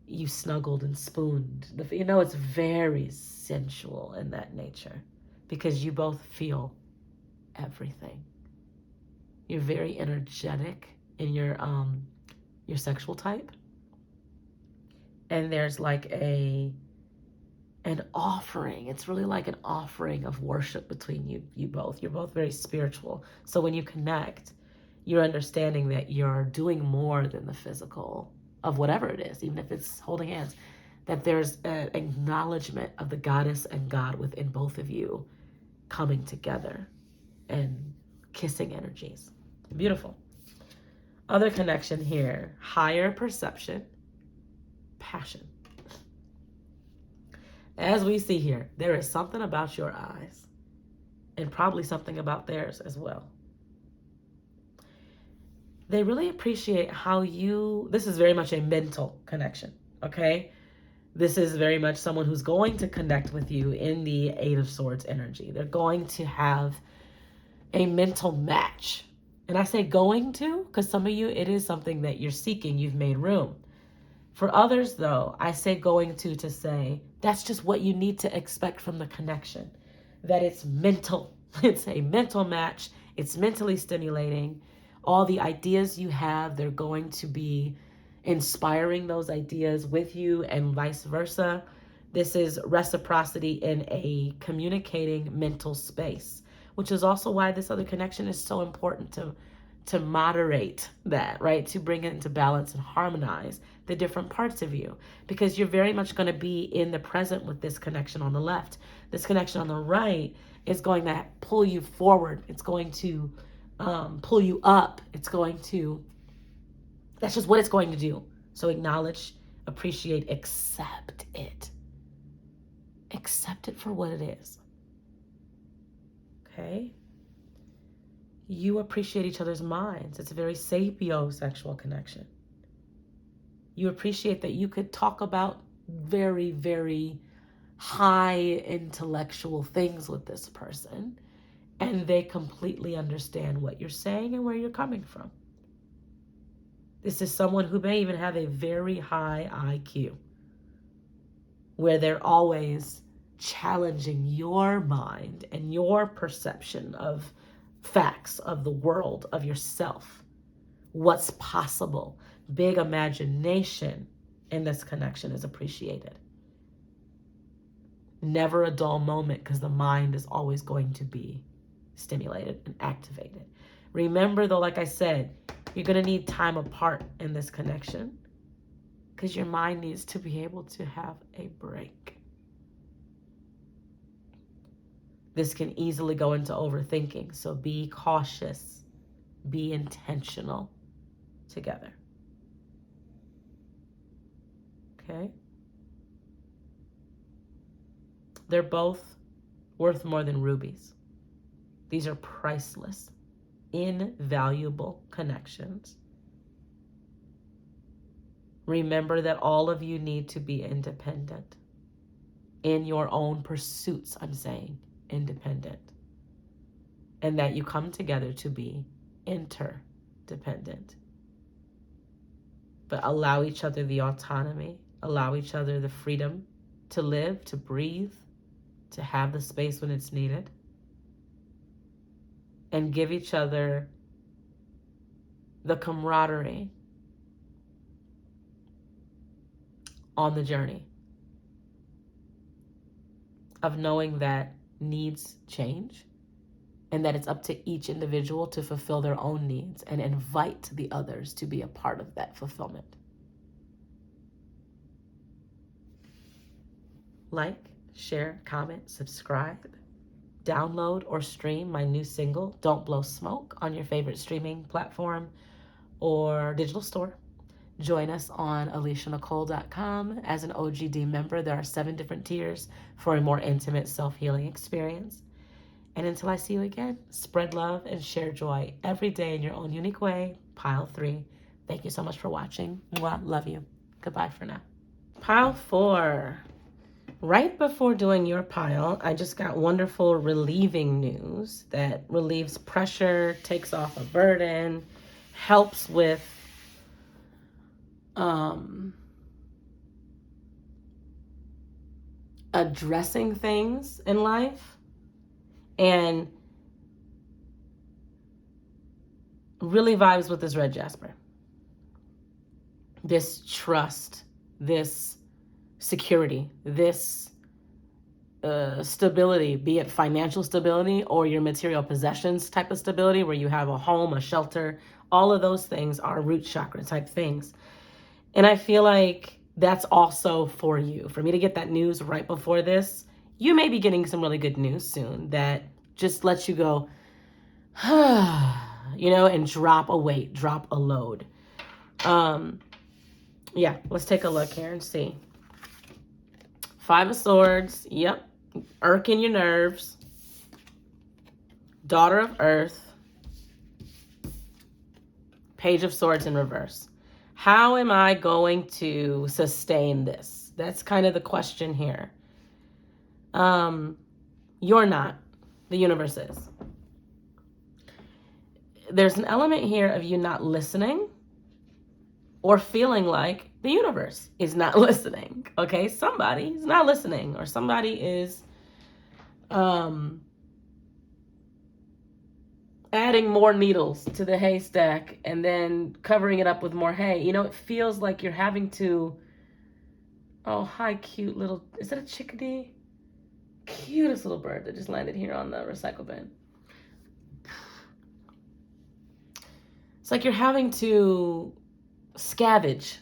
you snuggled and spooned. It's very sensual in that nature because you both feel everything. You're very energetic in your sexual type. And there's like an offering. It's really like an offering of worship between you both. You're both very spiritual. So when you connect, you're understanding that you're doing more than the physical of whatever it is, even if it's holding hands, that there's an acknowledgement of the goddess and God within both of you coming together. and kissing energies. Beautiful. Other connection here, higher perception, passion. As we see here, there is something about your eyes and probably something about theirs as well. They really appreciate how this is very much a mental connection, okay? This is very much someone who's going to connect with you in the Eight of Swords energy. They're going to have a mental match. And I say going to, because some of you, it is something that you're seeking, you've made room. For others, though, I say going to say, that's just what you need to expect from the connection. That it's mental. It's a mental match. It's mentally stimulating. All the ideas you have, they're going to be inspiring those ideas with you and vice versa. This is reciprocity in a communicating mental space, which is also why this other connection is so important to moderate that, right? To bring it into balance and harmonize the different parts of you, because you're very much going to be in the present with this connection on the left. This connection on the right is going to pull you forward. It's going to pull you up. That's just what it's going to do. So acknowledge, appreciate, accept it. Accept it for what it is. Okay? You appreciate each other's minds. It's a very sapiosexual connection. You appreciate that you could talk about very, very high intellectual things with this person, and they completely understand what you're saying and where you're coming from. This is someone who may even have a very high IQ, where they're always challenging your mind and your perception of facts, of the world, of yourself, what's possible. Big imagination in this connection is appreciated. Never a dull moment, because the mind is always going to be stimulated and activated. Remember, though, like I said, you're going to need time apart in this connection, because your mind needs to be able to have a break. This can easily go into overthinking, so be cautious, be intentional together. Okay? They're both worth more than rubies. These are priceless, invaluable connections. Remember that all of you need to be independent. In your own pursuits, I'm saying, independent. And that you come together to be interdependent. But allow each other the autonomy, allow each other the freedom to live, to breathe, to have the space when it's needed, and give each other the camaraderie on the journey of knowing that needs change and that it's up to each individual to fulfill their own needs and invite the others to be a part of that fulfillment. Like, share, comment, subscribe, download or stream my new single, Don't Blow Smoke, on your favorite streaming platform or digital store. Join us on AliciaNicole.com. As an OGD member, there are 7 different tiers for a more intimate self-healing experience. And until I see you again, spread love and share joy every day in your own unique way. Pile 3. Thank you so much for watching. Mwah, love you. Goodbye for now. Pile 4. Right before doing your pile, I just got wonderful relieving news that relieves pressure, takes off a burden, helps with addressing things in life, and really vibes with this red jasper. This trust, this security, this stability, be it financial stability or your material possessions type of stability, where you have a home, a shelter, all of those things are root chakra type things. And I feel like that's also for you. For me to get that news right before this, you may be getting some really good news soon that just lets you go, and drop a weight, drop a load. Yeah, let's take a look here and see. 5 of Swords, yep, irking your nerves. Daughter of Earth, Page of Swords in reverse. How am I going to sustain this? That's kind of the question here. You're not. The universe is. There's an element here of you not listening or feeling like the universe is not listening. Okay, somebody is not listening, or somebody is adding more needles to the haystack and then covering it up with more hay. It feels like you're having to, oh, hi, cute little, is that a chickadee? Cutest little bird that just landed here on the recycle bin. It's like you're having to scavenge.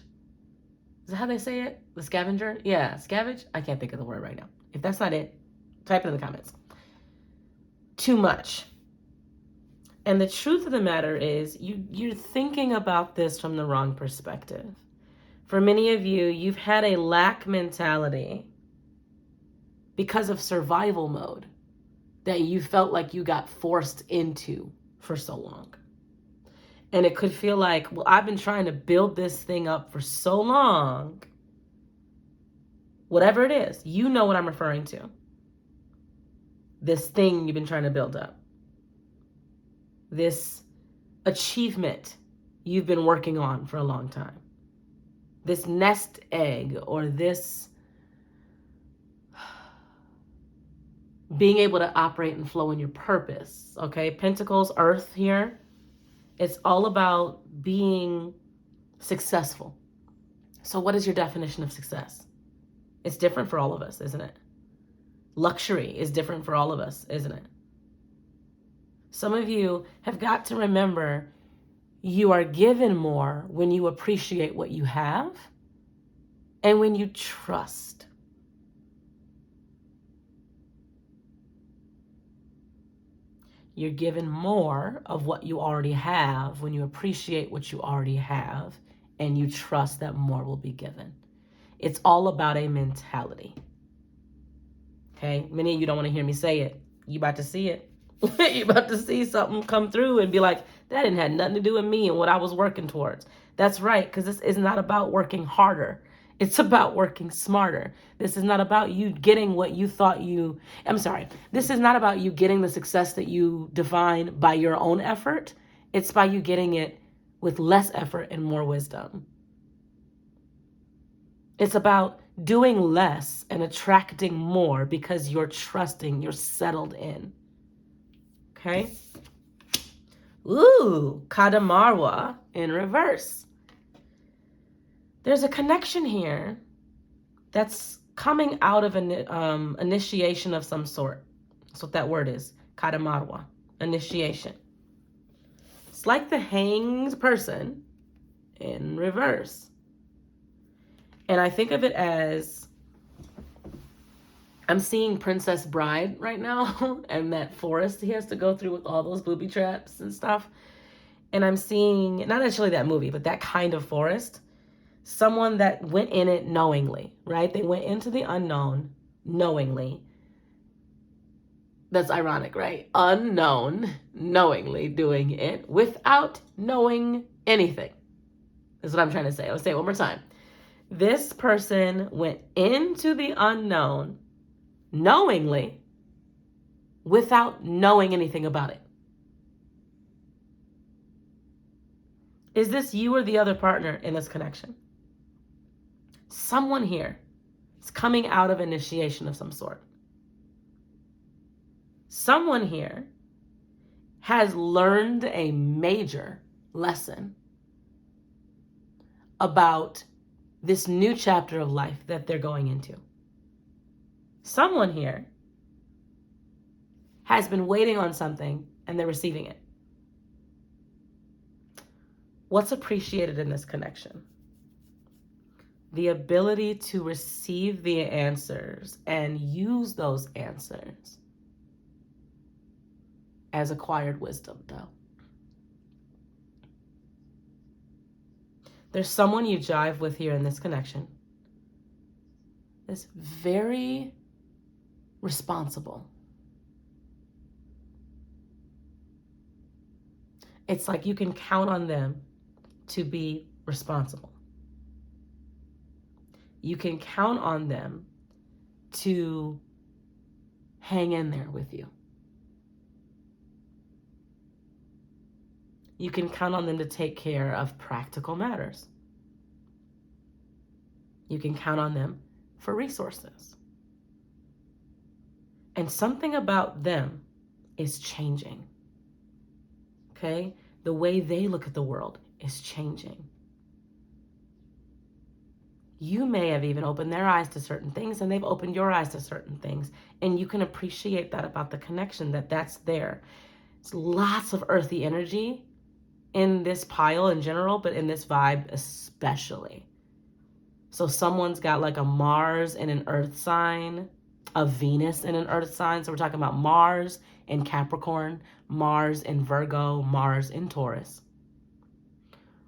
Is that how they say it? The scavenger? Yeah, scavenge? I can't think of the word right now. If that's not it, type it in the comments. Too much. And the truth of the matter is you're thinking about this from the wrong perspective. For many of you, you've had a lack mentality because of survival mode that you felt like you got forced into for so long. And it could feel like, well, I've been trying to build this thing up for so long. Whatever it is, you know what I'm referring to. This thing you've been trying to build up. This achievement you've been working on for a long time. This nest egg, or this being able to operate and flow in your purpose. Okay, Pentacles, Earth here. It's all about being successful. So what is your definition of success? It's different for all of us, isn't it? Luxury is different for all of us, isn't it? Some of you have got to remember you are given more when you appreciate what you have and when you trust. You're given more of what you already have when you appreciate what you already have and you trust that more will be given. It's all about a mentality. Okay? Many of you don't want to hear me say it. You about to see it. You're about to see something come through and be like, that didn't have nothing to do with me and what I was working towards. That's right, because this is not about working harder. It's about working smarter. This is not about you getting what you thought you... This is not about you getting the success that you define by your own effort. It's by you getting it with less effort and more wisdom. It's about doing less and attracting more because you're trusting, you're settled in. Okay. Ooh, Kadamarwa in reverse. There's a connection here that's coming out of an initiation of some sort. That's what that word is. Kadamarwa, initiation. It's like the hanged person in reverse. And I think of it as, I'm seeing Princess Bride right now and that forest he has to go through with all those booby traps and stuff. And I'm seeing, not actually that movie, but that kind of forest. Someone that went in it knowingly, right? They went into the unknown knowingly. That's ironic, right? Unknown, knowingly doing it without knowing anything. That's what I'm trying to say. I'll say it one more time. This person went into the unknown knowingly without knowing anything about it. Is this you or the other partner in this connection? Someone here is coming out of initiation of some sort. Someone here has learned a major lesson about this new chapter of life that they're going into. Someone here has been waiting on something and they're receiving it. What's appreciated in this connection? The ability to receive the answers and use those answers as acquired wisdom, though. There's someone you jive with here in this connection that's very responsible. It's like you can count on them to be responsible. You can count on them to hang in there with you. You can count on them to take care of practical matters. You can count on them for resources. And something about them is changing. Okay? The way they look at the world is changing. You may have even opened their eyes to certain things, and they've opened your eyes to certain things. And you can appreciate that about the connection, that's there. It's lots of earthy energy in this pile in general, but in this vibe especially. So someone's got like a Mars in an earth sign, a Venus in an earth sign. So we're talking about Mars in Capricorn, Mars in Virgo, Mars in Taurus.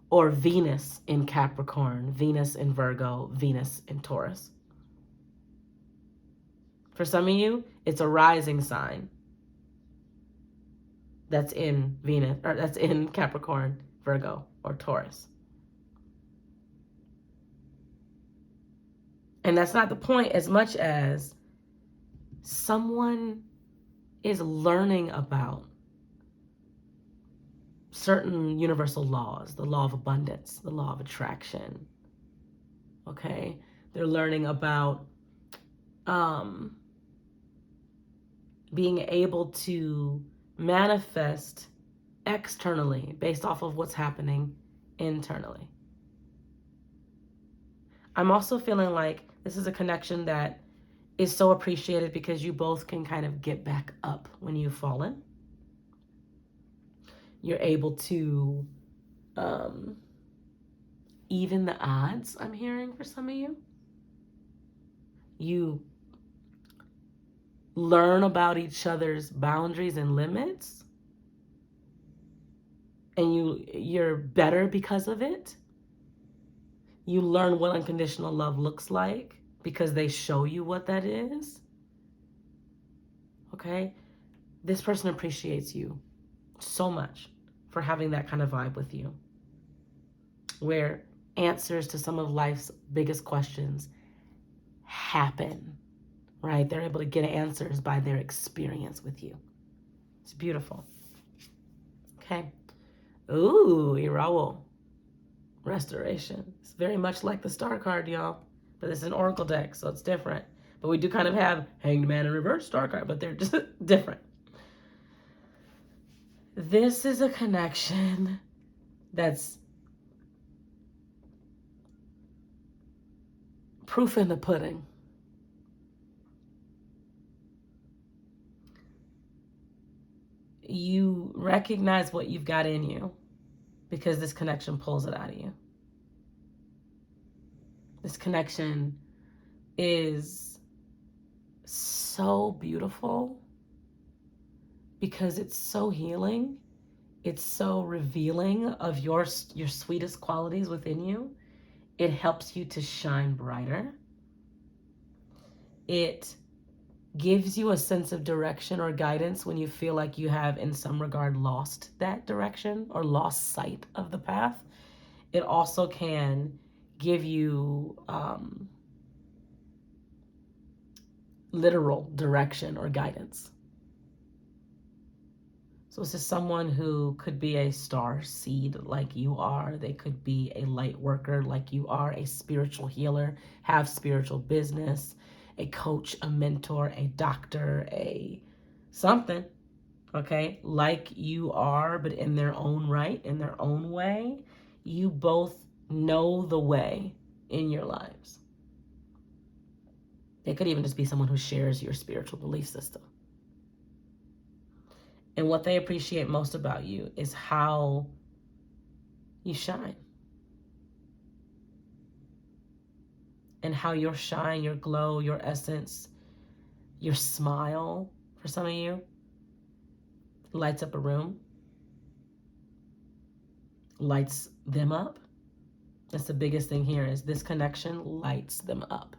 Or Venus in Capricorn, Venus in Virgo, Venus in Taurus. For some of you, it's a rising sign that's in Venus, or that's in Capricorn, Virgo, or Taurus. And that's not the point as much as someone is learning about certain universal laws, the law of abundance, the law of attraction. Okay? They're learning about being able to manifest externally based off of what's happening internally. I'm also feeling like this is a connection that is so appreciated because you both can kind of get back up when you've fallen. You're able to even the odds, I'm hearing for some of you. You learn about each other's boundaries and limits, and you're better because of it. You learn what unconditional love looks like because they show you what that is. Okay? This person appreciates you so much for having that kind of vibe with you, where answers to some of life's biggest questions happen, right? They're able to get answers by their experience with you. It's beautiful. Okay. Ooh, Irawo. Restoration. It's very much like the star card, y'all. But it's an oracle deck, so it's different. But we do kind of have Hanged Man in reverse star card, but they're just different. This is a connection that's proof in the pudding. You recognize what you've got in you because this connection pulls it out of you. This connection is so beautiful because it's so healing. It's so revealing of your sweetest qualities within you. It helps you to shine brighter. It gives you a sense of direction or guidance when you feel like you have, in some regard, lost that direction or lost sight of the path. It also can give you literal direction or guidance. So this is someone who could be a star seed like you are. They could be a light worker like you are, a spiritual healer, have spiritual business, a coach, a mentor, a doctor, a something, okay, like you are, but in their own right, in their own way. You both know the way in your lives. They could even just be someone who shares your spiritual belief system. And what they appreciate most about you is how you shine. And how your shine, your glow, your essence, your smile, for some of you, lights up a room, lights them up. That's the biggest thing here, is this connection lights them up.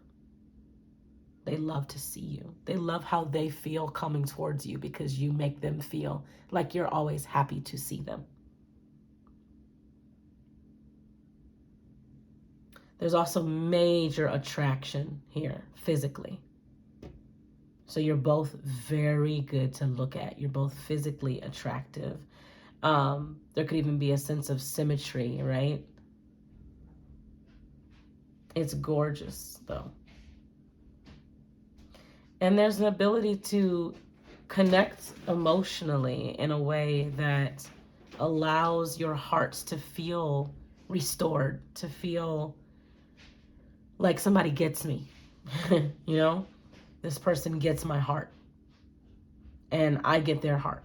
They love to see you. They love how they feel coming towards you because you make them feel like you're always happy to see them. There's also major attraction here physically. So you're both very good to look at. You're both physically attractive. There could even be a sense of symmetry, right? It's gorgeous, though. And there's an ability to connect emotionally in a way that allows your hearts to feel restored, to feel like somebody gets me. You know, this person gets my heart and I get their heart.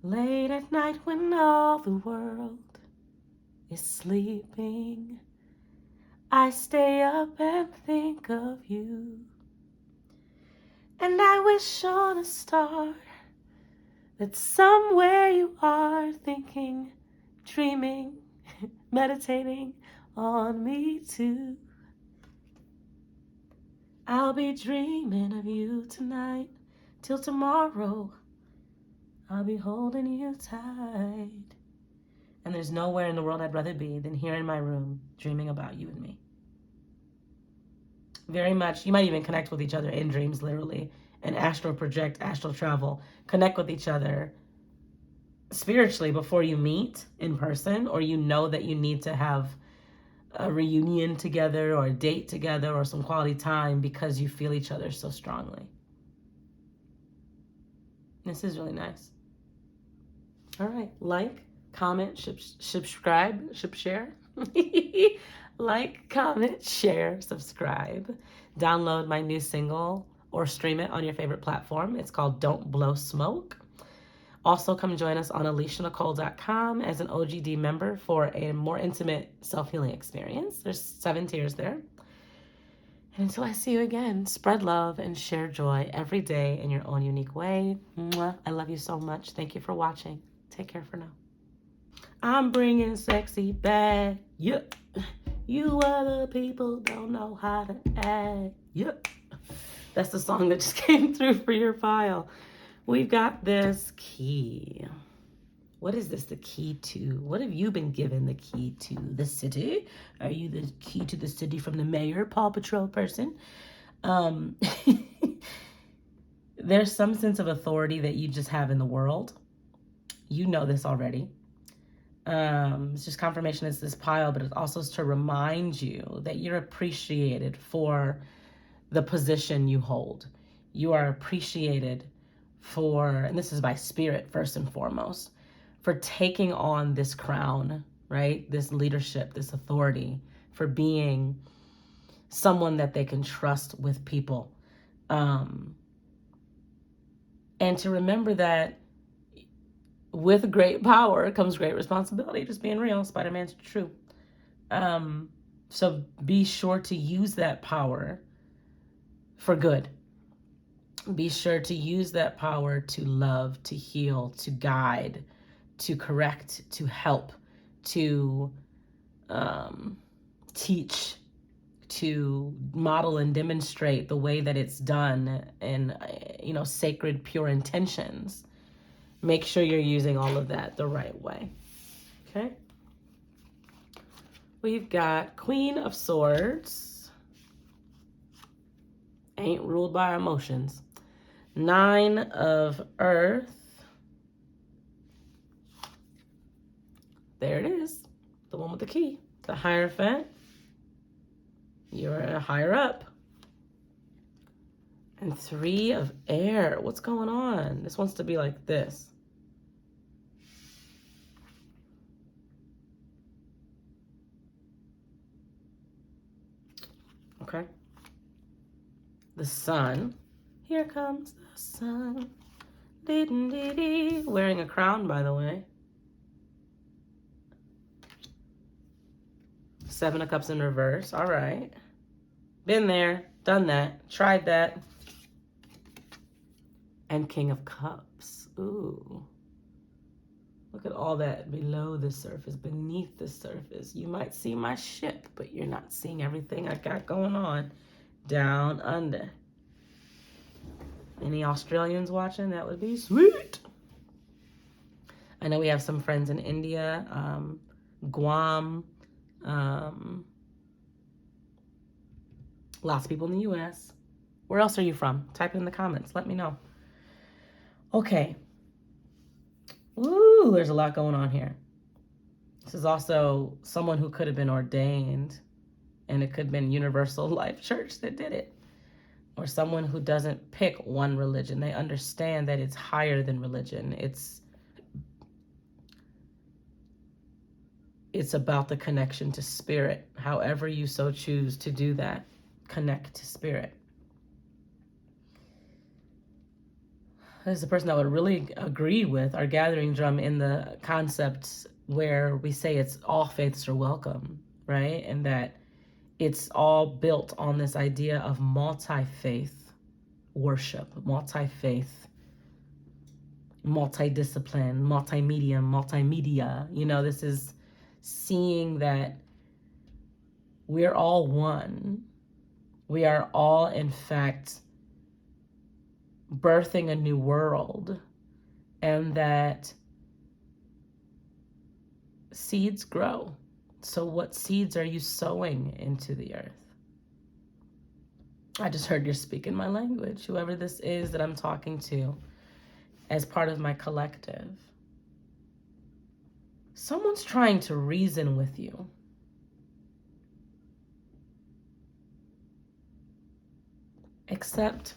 Late at night when all the world is sleeping, I stay up and think of you. And I wish on a star that somewhere you are thinking, dreaming, meditating on me too. I'll be dreaming of you tonight till tomorrow. I'll be holding you tight. And there's nowhere in the world I'd rather be than here in my room dreaming about you and me. Very much, you might even connect with each other in dreams, literally, and astral project, astral travel, connect with each other spiritually before you meet in person, or you know that you need to have a reunion together or a date together or some quality time because you feel each other so strongly. This is really nice. All right, like, comment, subscribe, share. Like, comment, share, subscribe. Download my new single or stream it on your favorite platform. It's called Don't Blow Smoke. Also, come join us on AliciaNicole.com as an OGD member for a more intimate self-healing experience. There's 7 tiers there. And until I see you again, spread love and share joy every day in your own unique way. Mwah. I love you so much. Thank you for watching. Take care for now. I'm bringing sexy back. Yep. You other people don't know how to act. Yep. That's the song that just came through for your file. We've got this key. What is this the key to? What have you been given the key to? The city? Are you the key to the city from the mayor, Paw Patrol person? There's some sense of authority that you just have in the world. You know this already. It's just confirmation it's this pile, but it also is to remind you that you're appreciated for the position you hold. You are appreciated for, and this is by spirit first and foremost, for taking on this crown, right? This leadership, this authority, for being someone that they can trust with people. And to remember that with great power comes great responsibility. Just being real, Spider-Man's true. So be sure to use that power for good. Be sure to use that power to love, to heal, to guide, to correct, to help, to teach, to model and demonstrate the way that it's done in, sacred, pure intentions. Make sure you're using all of that the right way. Okay? We've got Queen of Swords. Ain't ruled by our emotions. 9 of Earth. There it is. The one with the key. The Hierophant. You're a higher up. And 3 of Air. What's going on? This wants to be like this. Okay. The Sun. Here comes the sun. Dee-dee-dee-dee. Wearing a crown, by the way. 7 of Cups in reverse. All right. Been there. Done that. Tried that. And King of Cups. Ooh. Look at all that below the surface, beneath the surface. You might see my ship, but you're not seeing everything I got going on down under. Any Australians watching? That would be sweet. I know we have some friends in India, Guam, lots of people in the US. Where else are you from? Type it in the comments. Let me know. Okay. Ooh, there's a lot going on here. This is also someone who could have been ordained, and it could have been Universal Life Church that did it. Or someone who doesn't pick one religion. They understand that it's higher than religion. It's about the connection to spirit. However you so choose to do that, connect to spirit. This is a person that would really agree with our gathering drum in the concepts where we say it's all faiths are welcome, right? And that it's all built on this idea of multi-faith worship, multi-faith, multidiscipline, multimedia. You know, this is seeing that we're all one. We are all, in fact, birthing a new world, and that seeds grow. So what seeds are you sowing into the earth? I just heard you're speaking my language, whoever this is that I'm talking to as part of my collective. Someone's trying to reason with you. Except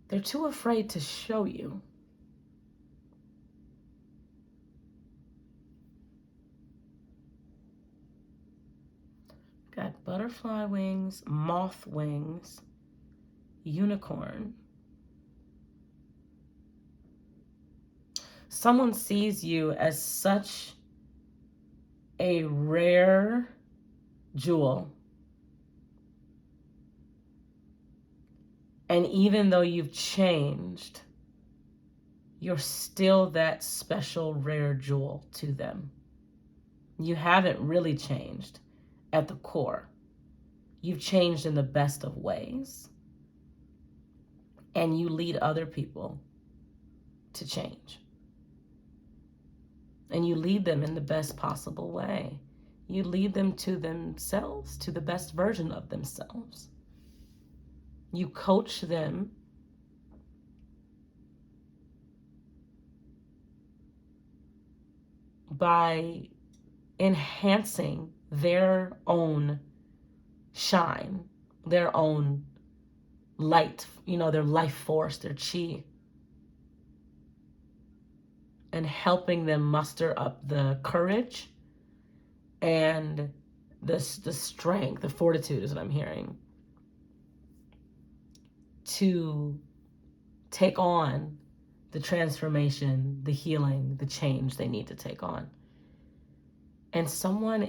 they're too afraid to show you. Got butterfly wings, moth wings, unicorn. Someone sees you as such a rare jewel. And even though you've changed, you're still that special rare jewel to them. You haven't really changed at the core. You've changed in the best of ways. And you lead other people to change. And you lead them in the best possible way. You lead them to themselves, to the best version of themselves. You coach them by enhancing their own shine, their own light, you know, their life force, their chi, and helping them muster up the courage and the strength, the fortitude is what I'm hearing, to take on the transformation, the healing, the change they need to take on. And someone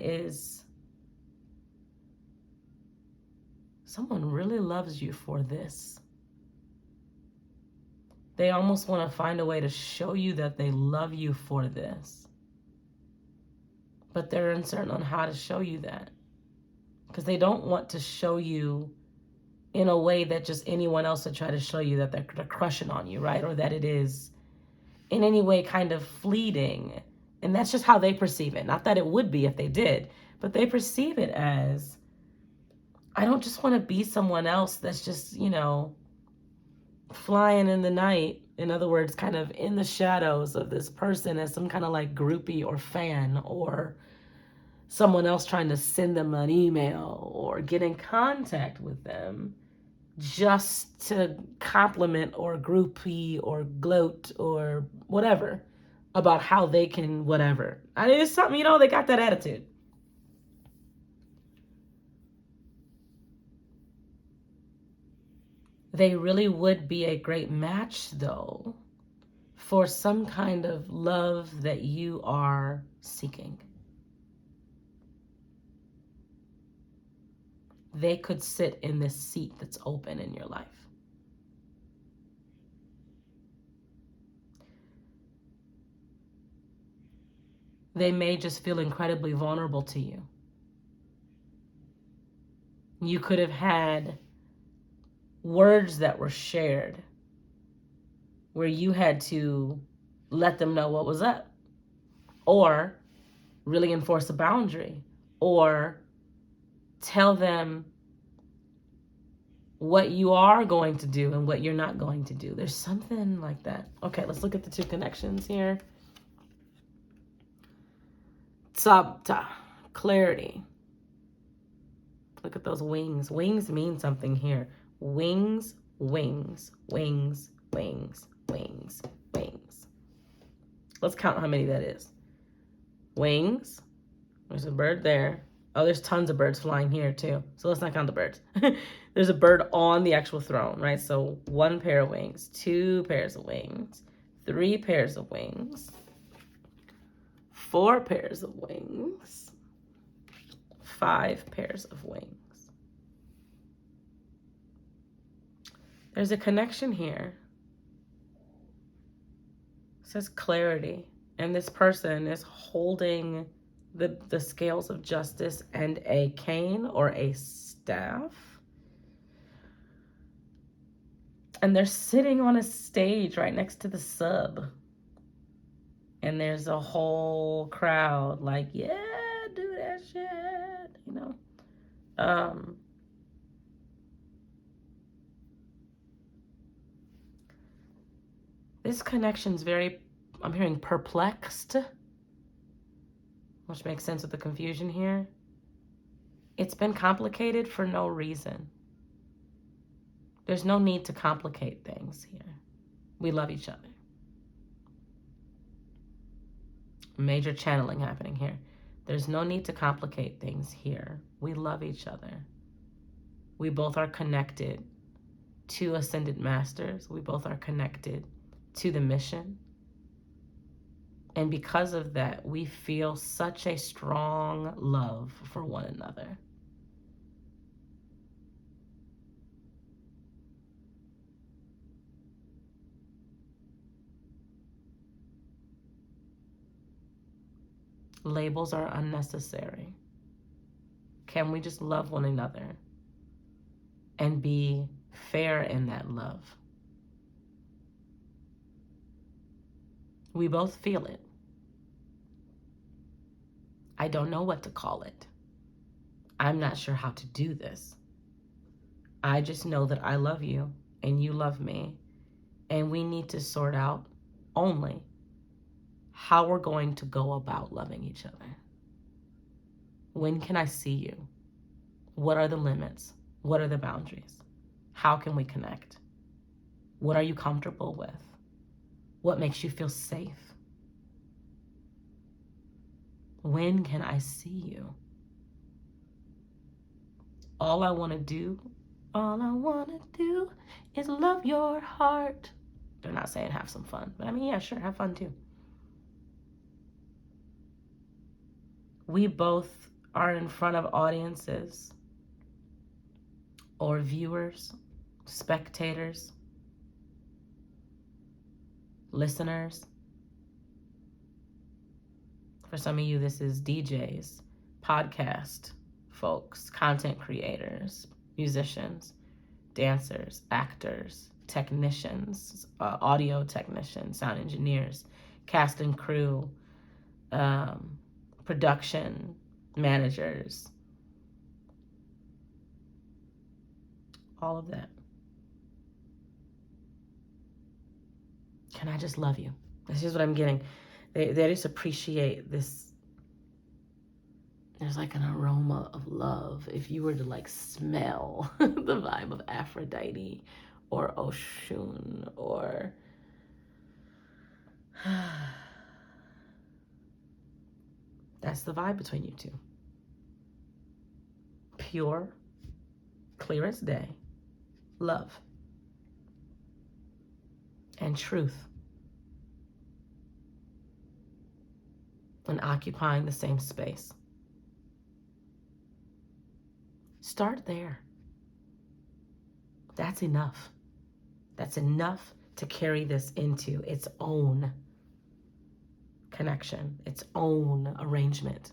really loves you for this. They almost want to find a way to show you that they love you for this. But they're uncertain on how to show you that. Because they don't want to show you in a way that just anyone else would try to show you that they're crushing on you, right? Or that it is in any way kind of fleeting. And that's just how they perceive it. Not that it would be if they did, but they perceive it as, I don't just want to be someone else that's just, you know, flying in the night. In other words, kind of in the shadows of this person as some kind of like groupie or fan, or someone else trying to send them an email or get in contact with them just to compliment or groupie or gloat or whatever about how they can whatever. I mean, it's something, you know, they got that attitude. They really would be a great match, though, for some kind of love that you are seeking. they could sit in this seat that's open in your life. They may just feel incredibly vulnerable to you. You could have had words that were shared where you had to let them know what was up, or really enforce a boundary, or tell them what you are going to do and what you're not going to do. There's something like that. Okay, let's look at the two connections here. Sabta, clarity. Look at those wings. Wings mean something here. Wings, wings, wings, wings, wings, wings. Let's count how many that is. Wings. There's a bird there. Oh, there's tons of birds flying here too. So let's not count the birds. There's a bird on the actual throne, right? So 1 pair of wings, 2 pairs of wings, 3 pairs of wings, 4 pairs of wings, 5 pairs of wings. There's a connection here. It says clarity. And this person is holding the scales of justice and a cane or a staff. And they're sitting on a stage right next to the sub. And there's a whole crowd like, yeah, do that shit, you know. This connection's very, I'm hearing perplexed, which makes sense with the confusion here. It's been complicated for no reason. There's no need to complicate things here. We love each other. Major channeling happening here. There's no need to complicate things here. We love each other. We both are connected to Ascended Masters. We both are connected to the mission. And because of that, we feel such a strong love for one another. Labels are unnecessary. Can we just love one another and be fair in that love? We both feel it. I don't know what to call it. I'm not sure how to do this. I just know that I love you and you love me, and we need to sort out only how we're going to go about loving each other. When can I see you? What are the limits? What are the boundaries? How can we connect? What are you comfortable with? What makes you feel safe? When can I see you? All I want to do is love your heart. They're not saying have some fun, but I mean, yeah, sure, have fun too. We both are in front of audiences or viewers, spectators, listeners. For some of you, this is DJs, podcast folks, content creators, musicians, dancers, actors, technicians, audio technicians, sound engineers, cast and crew, production managers, all of that. Can I just love you? This is what I'm getting. They just appreciate this. There's like an aroma of love. If you were to like smell the vibe of Aphrodite or Oshun or that's the vibe between you two. Pure, clear as day, love, and truth, and occupying the same space. Start there. That's enough. That's enough to carry this into its own connection, its own arrangement.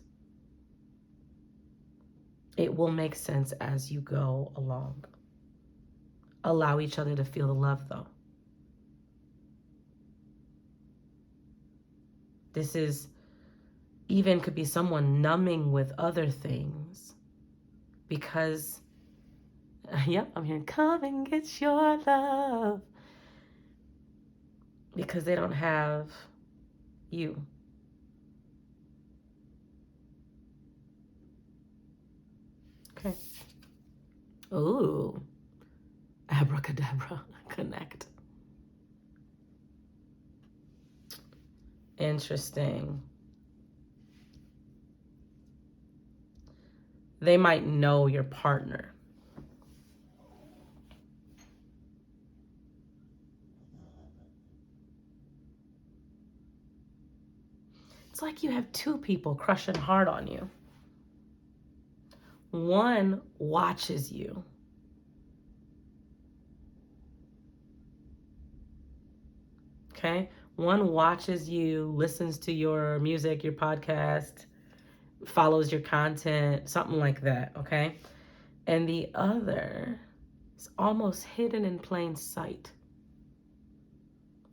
It will make sense as you go along. Allow each other to feel the love, though. This is even could be someone numbing with other things because, yep, I'm hearing, come and get your love, because they don't have you. Okay. Ooh. Abracadabra. Connect. Interesting. They might know your partner. It's like you have two people crushing hard on you. One watches you. Okay? One watches you, listens to your music, your podcast, follows your content, something like that, okay? And the other is almost hidden in plain sight.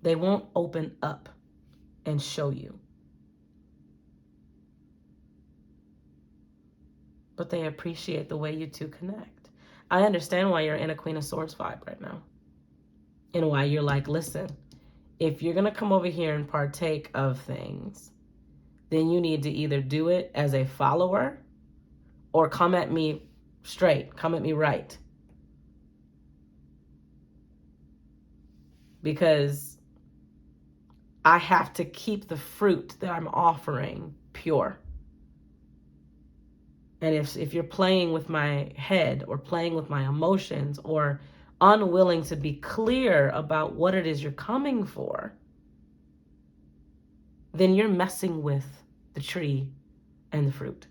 They won't open up and show you. But they appreciate the way you two connect. I understand why you're in a Queen of Swords vibe right now. And why you're like, listen, if you're going to come over here and partake of things, then you need to either do it as a follower or come at me straight, come at me right. Because I have to keep the fruit that I'm offering pure. And if you're playing with my head or playing with my emotions or unwilling to be clear about what it is you're coming for, then you're messing with the tree and the fruit.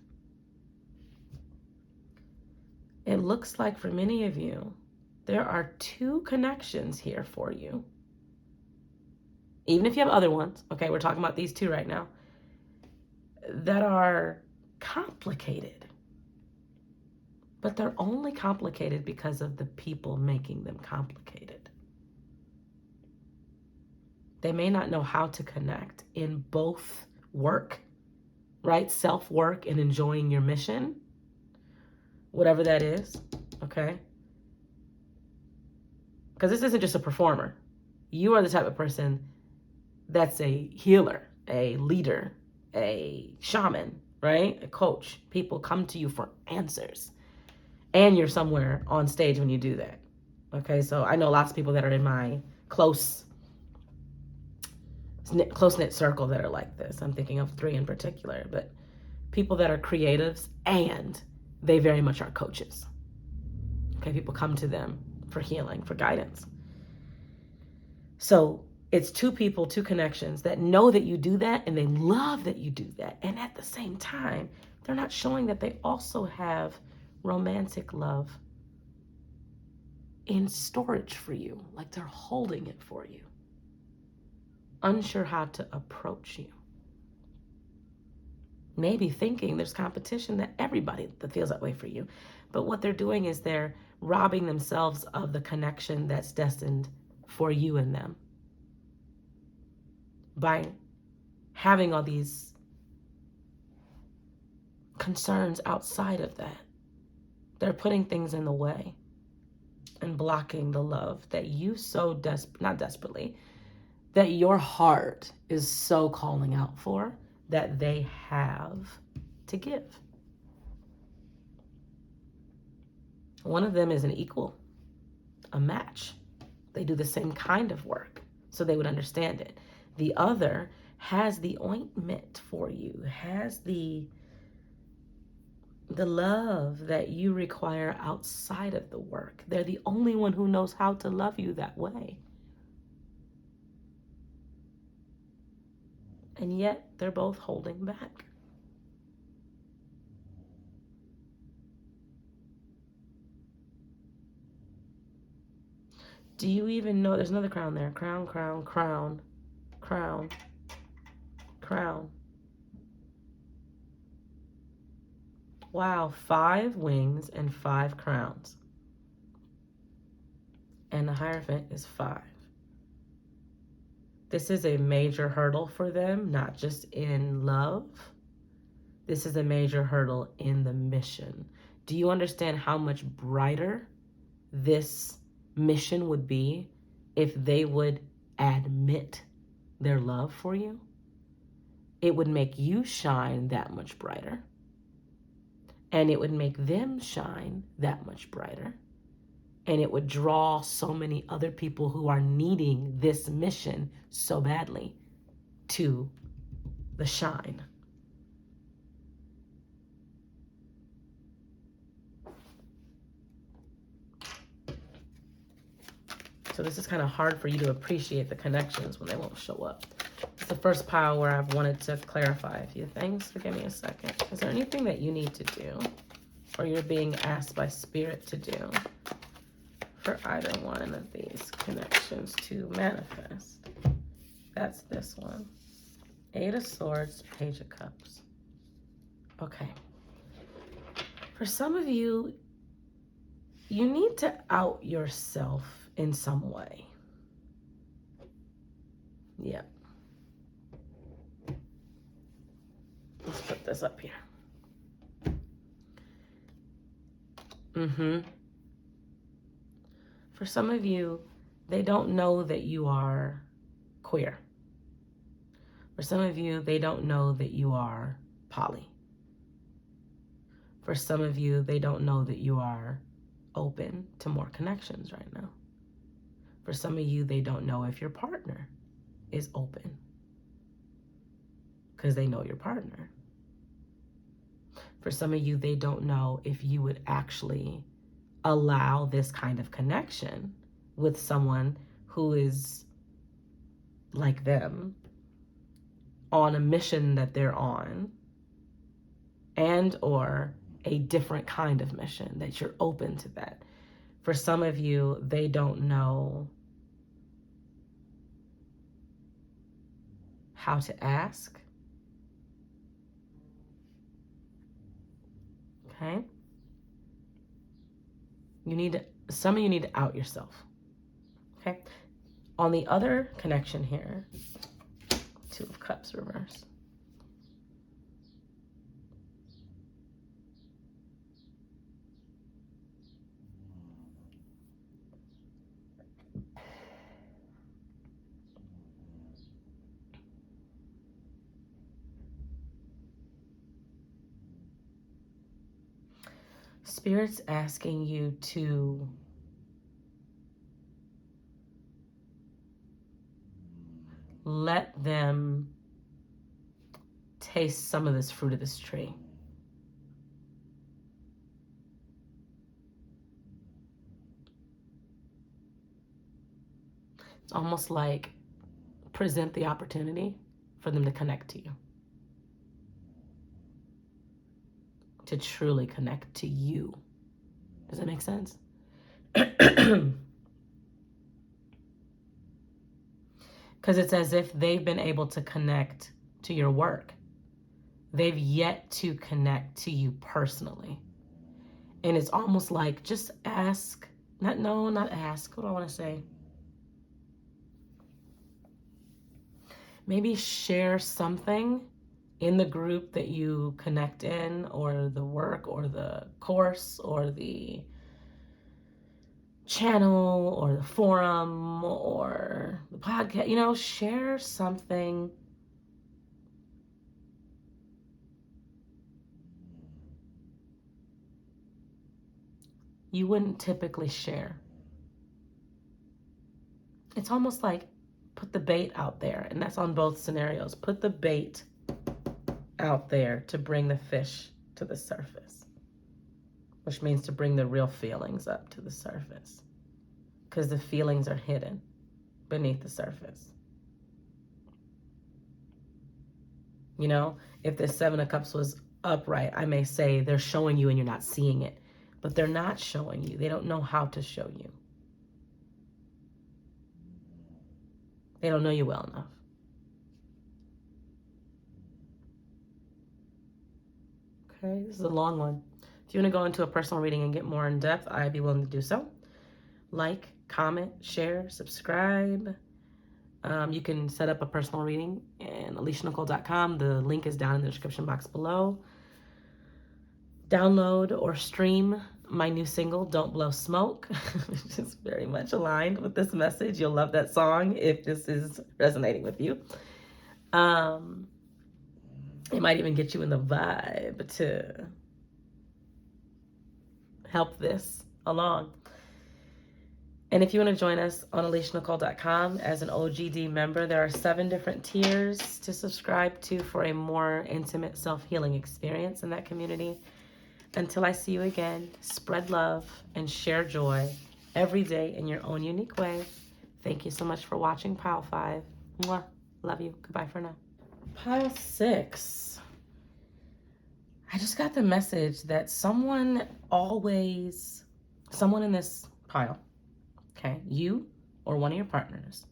It looks like for many of you, there are two connections here for you. Even if you have other ones, okay, we're talking about these two right now, that are complicated. But they're only complicated because of the people making them complicated. They may not know how to connect in both work, right? Self-work and enjoying your mission, whatever that is, okay? Because this isn't just a performer. You are the type of person that's a healer, a leader, a shaman, right? A coach. People come to you for answers. And you're somewhere on stage when you do that. Okay, so I know lots of people that are in my close-knit circle that are like this. I'm thinking of 3 in particular, but people that are creatives and they very much are coaches. Okay, people come to them for healing, for guidance. So it's 2 people, 2 connections that know that you do that and they love that you do that. And at the same time, they're not showing that they also have romantic love in storage for you, like they're holding it for you, unsure how to approach you, maybe thinking there's competition, that everybody that feels that way for you. But what they're doing is they're robbing themselves of the connection that's destined for you and them by having all these concerns outside of that. They're putting things in the way and blocking the love that you so not desperately, that your heart is so calling out for, that they have to give. One of them is an equal, a match. They do the same kind of work, so they would understand it. The other has the ointment for you, has the love that you require outside of the work. They're the only one who knows how to love you that way. And yet they're both holding back. Do you even know? There's another crown there. Crown, crown, crown, crown, crown. Wow, 5 wings and 5 crowns. And the Hierophant is 5. This is a major hurdle for them, not just in love. This is a major hurdle in the mission. Do you understand how much brighter this mission would be if they would admit their love for you? It would make you shine that much brighter. And it would make them shine that much brighter. And it would draw so many other people who are needing this mission so badly to the shine. So this is kind of hard for you to appreciate the connections when they won't show up. It's the first pile where I've wanted to clarify a few things. So give me a second. Is there anything that you need to do or you're being asked by Spirit to do for either one of these connections to manifest? That's this one. 8 of Swords, Page of Cups. Okay. For some of you, you need to out yourself in some way. Yep. Let's put this up here. For some of you, they don't know that you are queer. For some of you, they don't know that you are poly. For some of you, they don't know that you are open to more connections right now. For some of you, they don't know if your partner is open because they know your partner. For some of you, they don't know if you would actually allow this kind of connection with someone who is like them on a mission that they're on, and or a different kind of mission, that you're open to that. For some of you, they don't know how to ask. Okay? Some of you need to out yourself. Okay? On the other connection here, 2 of Cups reverse. Spirit's asking you to let them taste some of this fruit of this tree. It's almost like present the opportunity for them to connect to you. To truly connect to you. Does that make sense? Because it's as if they've been able to connect to your work. They've yet to connect to you personally. And it's almost like just ask, not ask, what do I want to say? Maybe share something in the group that you connect in, or the work, or the course, or the channel, or the forum, or the podcast, share something you wouldn't typically share. It's almost like put the bait out there, and that's on both scenarios. Put the bait out there to bring the fish to the surface, which means to bring the real feelings up to the surface, because the feelings are hidden beneath the surface. If the 7 of Cups was upright, I may say they're showing you and you're not seeing it, but they're not showing you. They don't know how to show you. They don't know you well enough. Okay, this is a long one. If you want to go into a personal reading and get more in depth, I'd be willing to do so. Like, comment, share, subscribe. You can set up a personal reading in AliciaNicole.com. The link is down in the description box below. Download or stream my new single, Don't Blow Smoke, which is very much aligned with this message. You'll love that song if this is resonating with you. It might even get you in the vibe to help this along. And if you want to join us on AliciaNicole.com as an OGD member, there are 7 different tiers to subscribe to for a more intimate self-healing experience in that community. Until I see you again, spread love and share joy every day in your own unique way. Thank you so much for watching Pile 5. Mwah. Love you. Goodbye for now. Pile 6. I just got the message that someone in this pile, okay, you or one of your partners,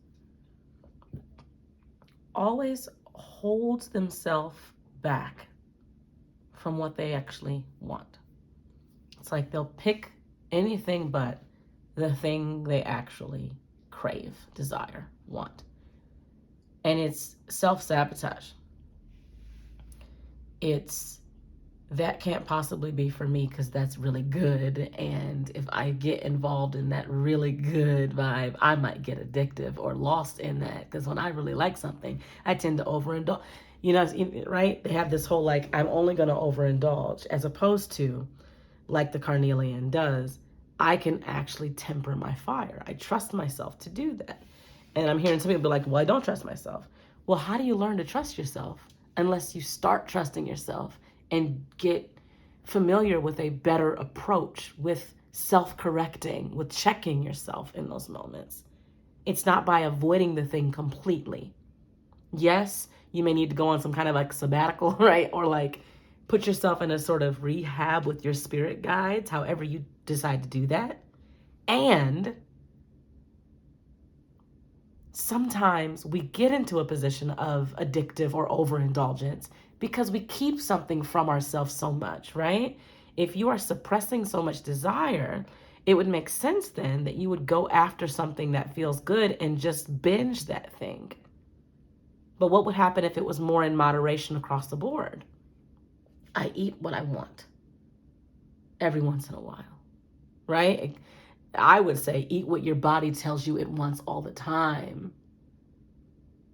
always holds themselves back from what they actually want. It's like they'll pick anything but the thing they actually crave, desire, want. And it's self-sabotage. It's, that can't possibly be for me because that's really good. And if I get involved in that really good vibe, I might get addictive or lost in that. Because when I really like something, I tend to overindulge. You know, right? They have this whole like, I'm only going to overindulge, as opposed to, like the Carnelian does, I can actually temper my fire. I trust myself to do that. And I'm hearing some people be like, well, I don't trust myself. Well, how do you learn to trust yourself unless you start trusting yourself and get familiar with a better approach, with self-correcting, with checking yourself in those moments? It's not by avoiding the thing completely. Yes, you may need to go on some kind of like sabbatical, right? Or like put yourself in a sort of rehab with your spirit guides, however you decide to do that. And sometimes we get into a position of addictive or overindulgence because we keep something from ourselves so much, right? If you are suppressing so much desire, it would make sense then that you would go after something that feels good and just binge that thing. But what would happen if it was more in moderation across the board? I eat what I want every once in a while, right? I would say eat what your body tells you it wants all the time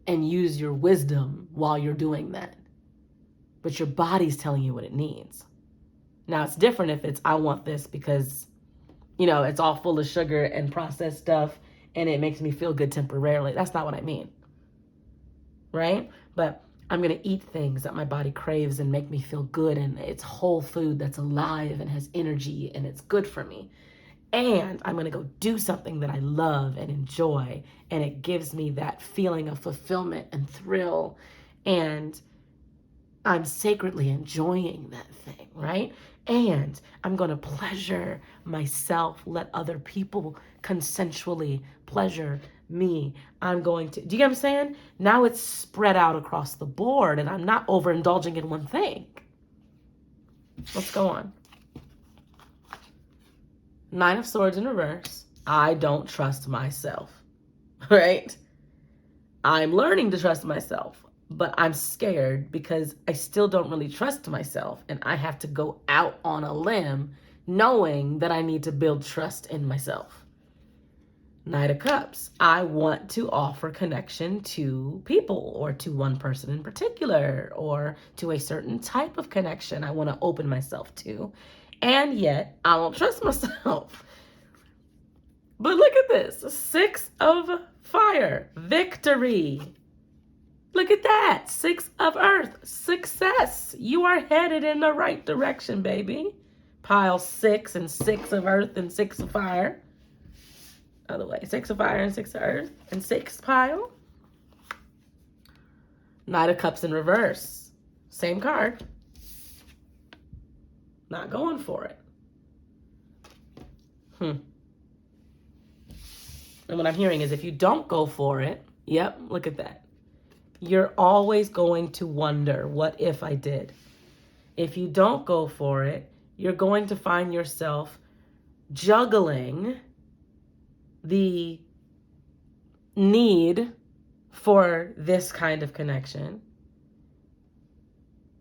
and use your wisdom while you're doing that. But your body's telling you what it needs. Now, it's different if it's, I want this because, you know, it's all full of sugar and processed stuff and it makes me feel good temporarily. That's not what I mean, right? But I'm going to eat things that my body craves and make me feel good, and it's whole food that's alive and has energy and it's good for me. And I'm going to go do something that I love and enjoy, and it gives me that feeling of fulfillment and thrill, and I'm sacredly enjoying that thing, right? And I'm going to pleasure myself, let other people consensually pleasure me. I'm going to, do you get what I'm saying? Now it's spread out across the board and I'm not overindulging in one thing. Let's go on. 9 of Swords in reverse. I don't trust myself, right? I'm learning to trust myself, but I'm scared because I still don't really trust myself. And I have to go out on a limb knowing that I need to build trust in myself. Knight of Cups. I want to offer connection to people, or to one person in particular, or to a certain type of connection I want to open myself to. And yet I don't trust myself. But look at this. 6 of Fire. Victory. Look at that. 6 of Earth. Success. You are headed in the right direction, baby. Pile 6 and 6 of Earth and 6 of Fire. Other way. 6 of Fire and 6 of Earth and 6 pile. Knight of Cups in reverse. Same card. Not going for it. And what I'm hearing is if you don't go for it, Yep, look at that. You're always going to wonder, what if I did? If you don't go for it, you're going to find yourself juggling the need for this kind of connection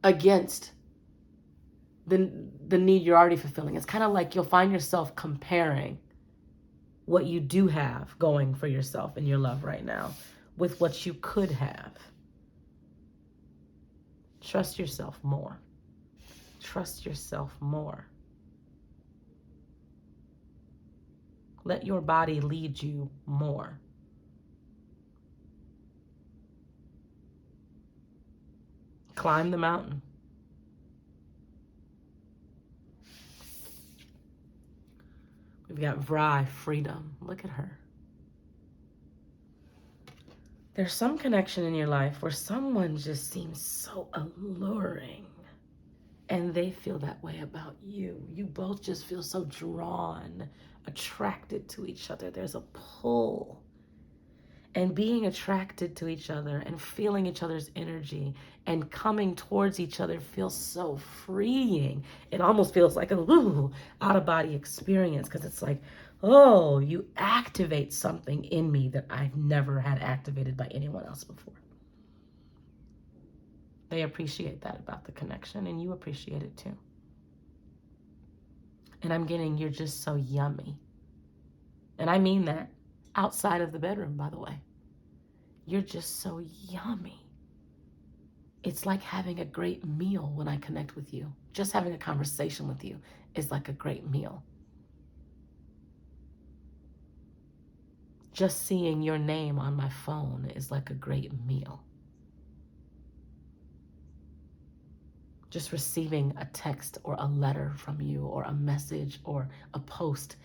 against the need you're already fulfilling. It's kind of like you'll find yourself comparing what you do have going for yourself and your love right now with what you could have. Trust yourself more. Trust yourself more. Let your body lead you more. Climb the mountain. We've got Vry, freedom. Look at her. There's some connection in your life where someone just seems so alluring and they feel that way about you. You both just feel so drawn, attracted to each other. There's a pull. And being attracted to each other and feeling each other's energy and coming towards each other feels so freeing. It almost feels like a out-of-body experience, because it's like, oh, you activate something in me that I've never had activated by anyone else before. They appreciate that about the connection, and you appreciate it too. And I'm getting, you're just so yummy. And I mean that. Outside of the bedroom, by the way. You're just so yummy. It's like having a great meal when I connect with you. Just having a conversation with you is like a great meal. Just seeing your name on my phone is like a great meal. Just receiving a text or a letter from you or a message or a post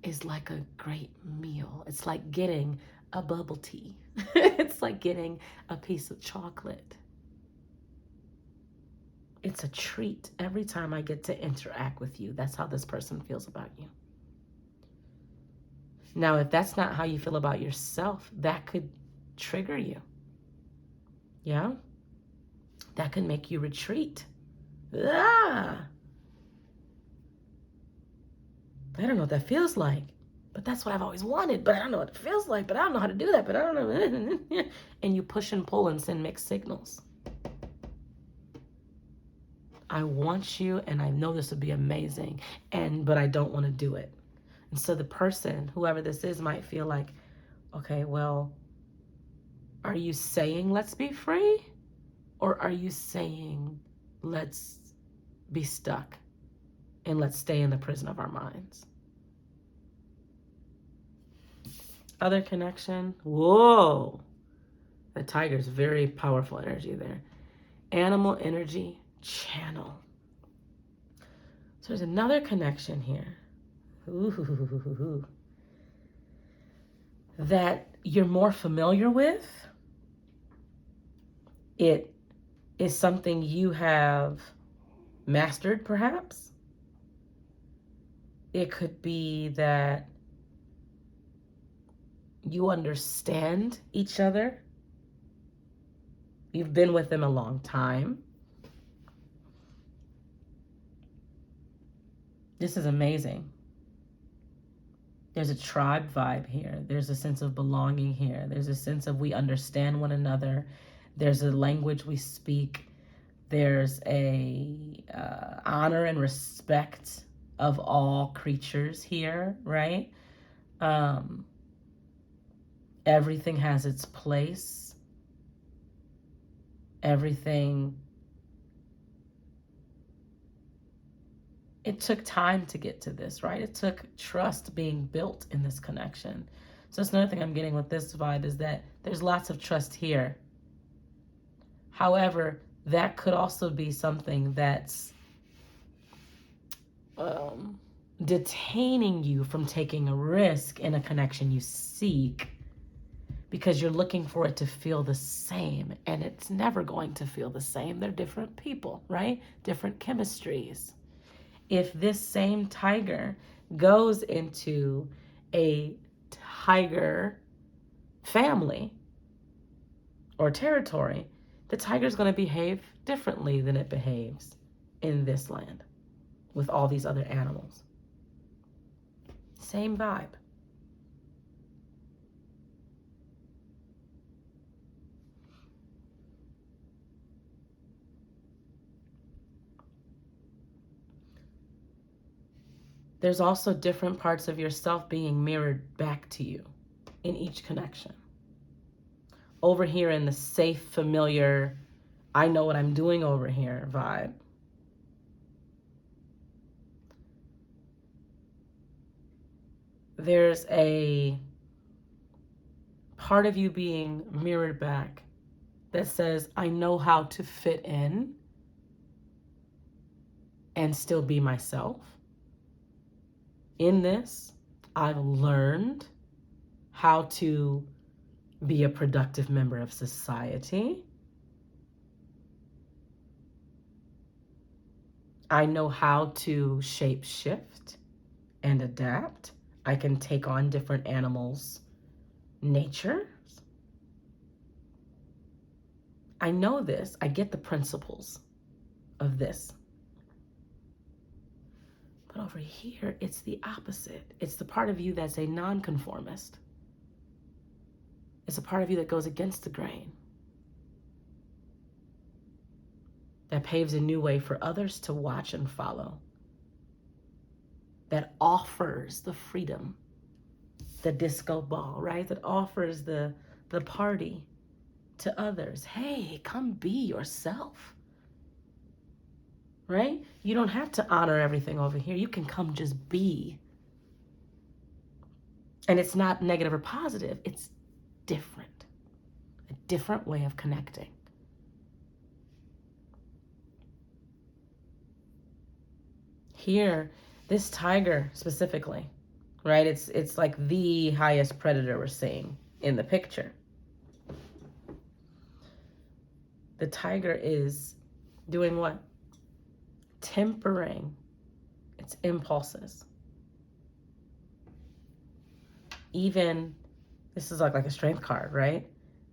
is like a great meal. It's like getting a bubble tea. It's like getting a piece of chocolate. It's a treat every time I get to interact with you. That's how this person feels about you. Now, if that's not how you feel about yourself, that could trigger you. Yeah? That could make you retreat. Ah! I don't know what that feels like, but that's what I've always wanted, but I don't know what it feels like, but I don't know how to do that, but I don't know. And you push and pull and send mixed signals. I want you, and I know this would be amazing, but I don't want to do it. And so the person, whoever this is, might feel like, okay, well, are you saying let's be free? Or are you saying let's be stuck and let's stay in the prison of our minds? Other connection. Whoa. The tiger's very powerful energy there. Animal energy channel. So there's another connection here. Ooh. That you're more familiar with. It is something you have mastered, perhaps. It could be that you understand each other. You've been with them a long time. This is amazing. There's a tribe vibe here. There's a sense of belonging here. There's a sense of we understand one another. There's a language we speak. There's a honor and respect of all creatures here, right? Everything has its place. Everything. It took time to get to this, right? It took trust being built in this connection. So that's another thing I'm getting with this vibe, is that there's lots of trust here. However, that could also be something that's detaining you from taking a risk in a connection you seek, because you're looking for it to feel the same, and it's never going to feel the same. They're different people, right? Different chemistries. If this same tiger goes into a tiger family, or territory, the tiger's going to behave differently than it behaves in this land with all these other animals. Same vibe. There's also different parts of yourself being mirrored back to you in each connection. Over here in the safe, familiar, I know what I'm doing over here vibe. There's a part of you being mirrored back that says, I know how to fit in and still be myself. In this, I've learned how to be a productive member of society. I know how to shape shift and adapt. I can take on different animals' natures. I know this. I get the principles of this. But over here, it's the opposite. It's the part of you that's a nonconformist. It's a part of you that goes against the grain, that paves a new way for others to watch and follow, that offers the freedom, the disco ball, right? That offers the party to others. Hey, come be yourself, right? You don't have to honor everything over here. You can come just be. And it's not negative or positive. It's different, a different way of connecting. Here, this tiger specifically, right? It's like the highest predator we're seeing in the picture. The tiger is doing what? Tempering its impulses. Even, this is like a strength card, right?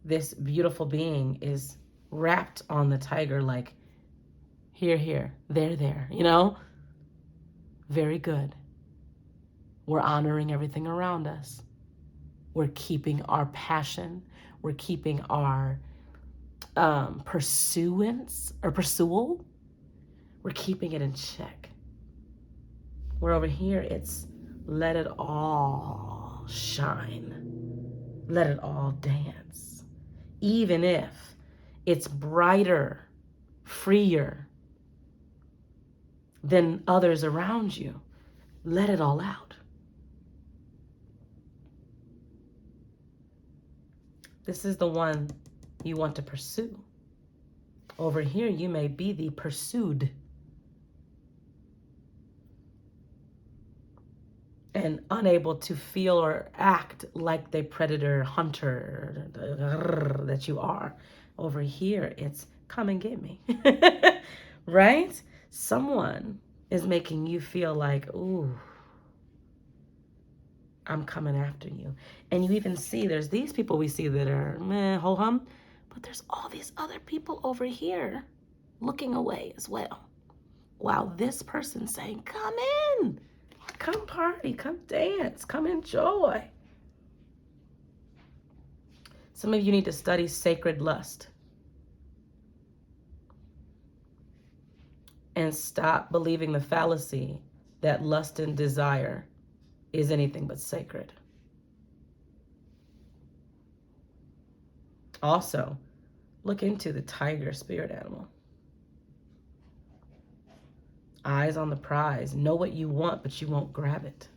This beautiful being is wrapped on the tiger like, here, there, you know? Very good. We're honoring everything around us. We're keeping our passion. We're keeping our pursual. We're keeping it in check. We're over here, it's let it all shine. Let it all dance. Even if it's brighter, freer than others around you, let it all out. This is the one you want to pursue. Over here, you may be the pursued. And unable to feel or act like the predator hunter that you are. Over here, it's come and get me. Right? Someone is making you feel like, ooh, I'm coming after you. And you even see there's these people we see that are meh, ho-hum, but there's all these other people over here looking away as well. While this person's saying, come in, come party, come dance, come enjoy. Some of you need to study sacred lust and stop believing the fallacy that lust and desire is anything but sacred. Also, look into the tiger spirit animal. Eyes on the prize. Know what you want, but you won't grab it.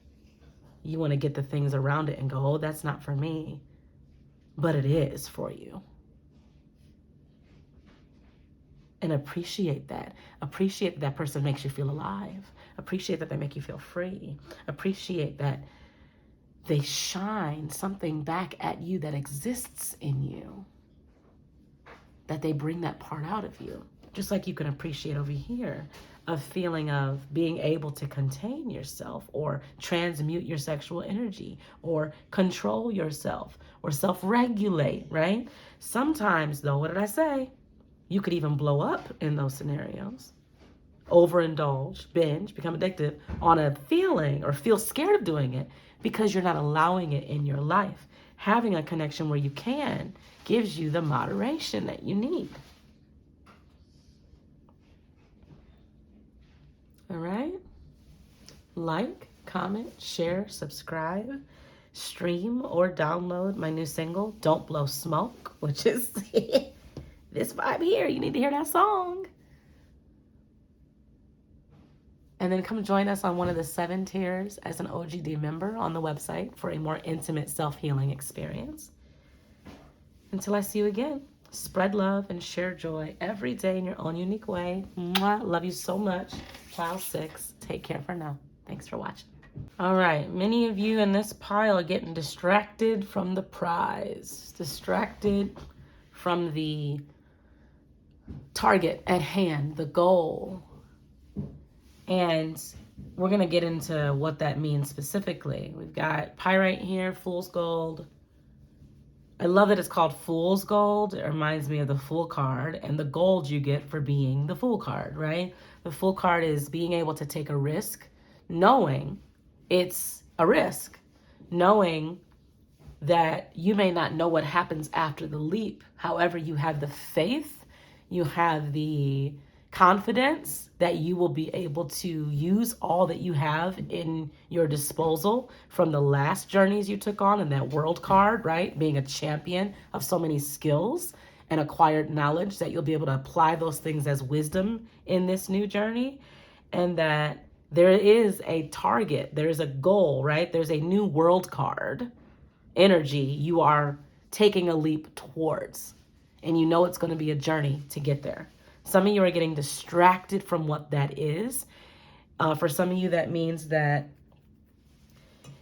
You want to get the things around it and go, oh, that's not for me. But it is for you. And appreciate that. Appreciate that person makes you feel alive. Appreciate that they make you feel free. Appreciate that they shine something back at you that exists in you. That they bring that part out of you. Just like you can appreciate over here. a feeling of being able to contain yourself or transmute your sexual energy or control yourself or self-regulate, right? Sometimes, though, what did I say? You could even blow up in those scenarios. Overindulge, binge, become addictive on a feeling or feel scared of doing it because you're not allowing it in your life. Having a connection where you can gives you the moderation that you need. All right? Like, comment, share, subscribe, stream, or download my new single, Don't Blow Smoke, which is this vibe here. You need to hear that song. And then come join us on one of the 7 tiers as an OGD member on the website for a more intimate self-healing experience. Until I see you again, spread love and share joy every day in your own unique way. Mwah. Love you so much. Pile 6. Take care for now. Thanks for watching. All right. Many of you in this pile are getting distracted from the prize, distracted from the target at hand, the goal. And we're going to get into what that means specifically. We've got Pyrite here, Fool's Gold. I love that it's called Fool's Gold. It reminds me of the Fool card and the gold you get for being the Fool card, right? The Fool card is being able to take a risk, knowing it's a risk, knowing that you may not know what happens after the leap. However, you have the faith, you have the confidence that you will be able to use all that you have in your disposal from the last journeys you took on and that world card, right? Being a champion of so many skills and acquired knowledge that you'll be able to apply those things as wisdom in this new journey. And that there is a target, there's a goal, right? There's a new world card energy you are taking a leap towards. And you know it's going to be a journey to get there. Some of you are getting distracted from what that is. For some of you, that means that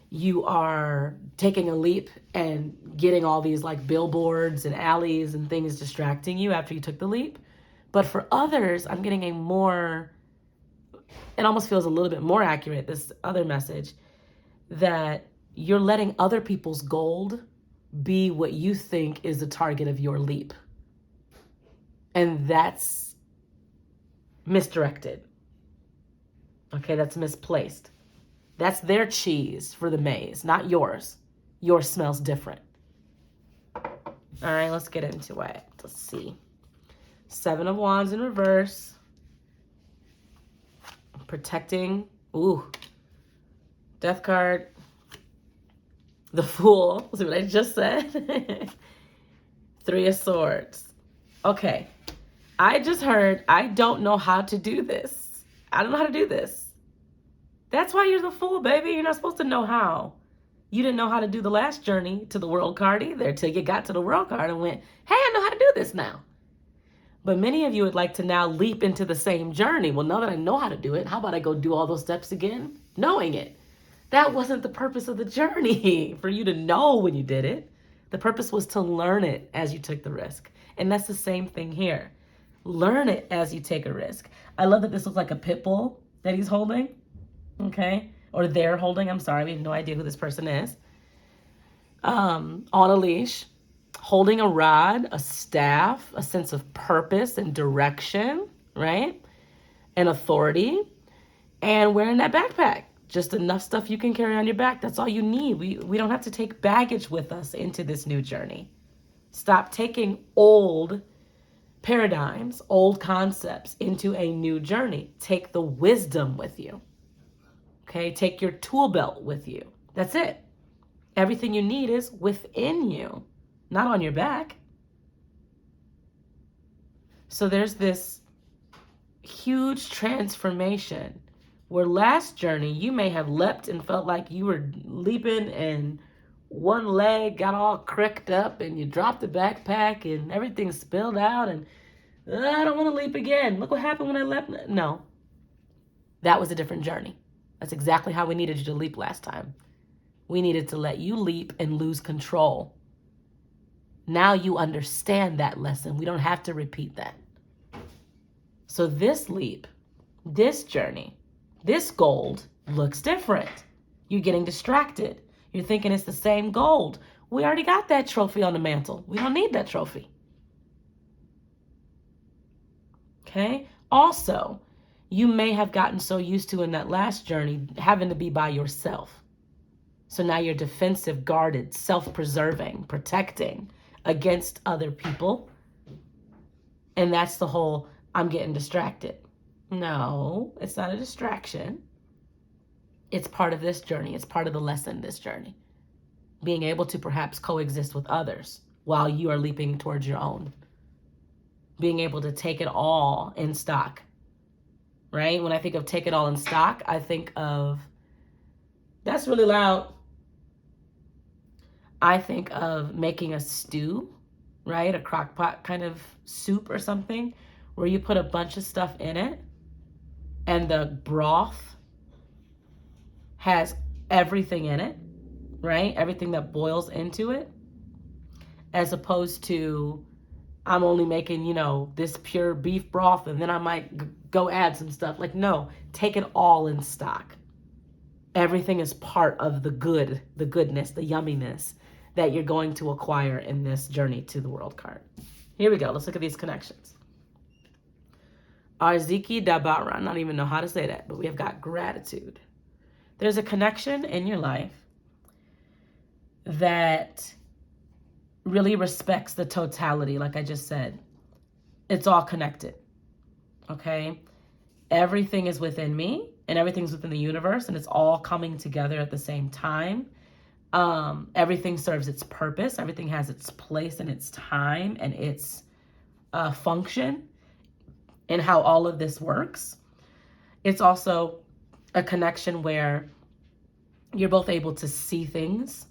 you are taking a leap and getting all these like billboards and alleys and things distracting you after you took the leap. But for others, I'm getting a more, it almost feels a little bit more accurate, this other message, that you're letting other people's gold be what you think is the target of your leap. And that's misdirected. Okay, that's misplaced. That's their cheese for the maze, not yours. Yours smells different. All right, let's get into it. Let's see. 7 of Wands in reverse. Protecting. Ooh. Death card. The Fool. See what I just said? 3 of Swords. Okay. I just heard, I don't know how to do this. I don't know how to do this. That's why you're the Fool, baby. You're not supposed to know how. You didn't know how to do the last journey to the world card either till you got to the world card and went, hey, I know how to do this now. But many of you would like to now leap into the same journey. Well, now that I know how to do it, how about I go do all those steps again, knowing it? That wasn't the purpose of the journey, for you to know when you did it. The purpose was to learn it as you took the risk. And that's the same thing here. Learn it as you take a risk. I love that this looks like a pit bull that he's holding, okay? Or they're holding, I'm sorry, we have no idea who this person is. On a leash, holding a rod, a staff, a sense of purpose and direction, right? And authority, and wearing that backpack. Just enough stuff you can carry on your back. That's all you need. We don't have to take baggage with us into this new journey. Stop taking old paradigms, old concepts into a new journey. Take the wisdom with you. Okay, take your tool belt with you. That's it. Everything you need is within you, not on your back. So there's this huge transformation where last journey you may have leapt and felt like you were leaping and one leg got all cricked up and you dropped the backpack and everything spilled out and I don't want to leap again. Look what happened when I leapt. No, that was a different journey. That's exactly how we needed you to leap last time. We needed to let you leap and lose control. Now you understand that lesson. We don't have to repeat that. So this leap, This journey, this gold looks different. You're getting distracted. You're thinking it's the same gold. We already got that trophy on the mantle. We don't need that trophy. Okay? Also, you may have gotten so used to in that last journey having to be by yourself. So now you're defensive, guarded, self-preserving, protecting against other people. And that's the whole, I'm getting distracted. No, it's not a distraction. It's part of this journey. It's part of the lesson, this journey. Being able to perhaps coexist with others while you are leaping towards your own. Being able to take it all in stock, right? When I think of take it all in stock, I think of, that's really loud. I think of making a stew, right? A crock pot kind of soup or something where you put a bunch of stuff in it and the broth has everything in it, right? Everything that boils into it, as opposed to I'm only making, this pure beef broth and then I might go add some stuff. Like, no, take it all in stock. Everything is part of the goodness, the yumminess that you're going to acquire in this journey to the world card. Here we go. Let's look at these connections. Arziki Dabara. I don't even know how to say that, but we have got gratitude. There's a connection in your life that really respects the totality, like I just said. It's all connected, okay? Everything is within me and everything's within the universe and it's all coming together at the same time. Everything serves its purpose. Everything has its place and its time and its function and how all of this works. It's also a connection where you're both able to see things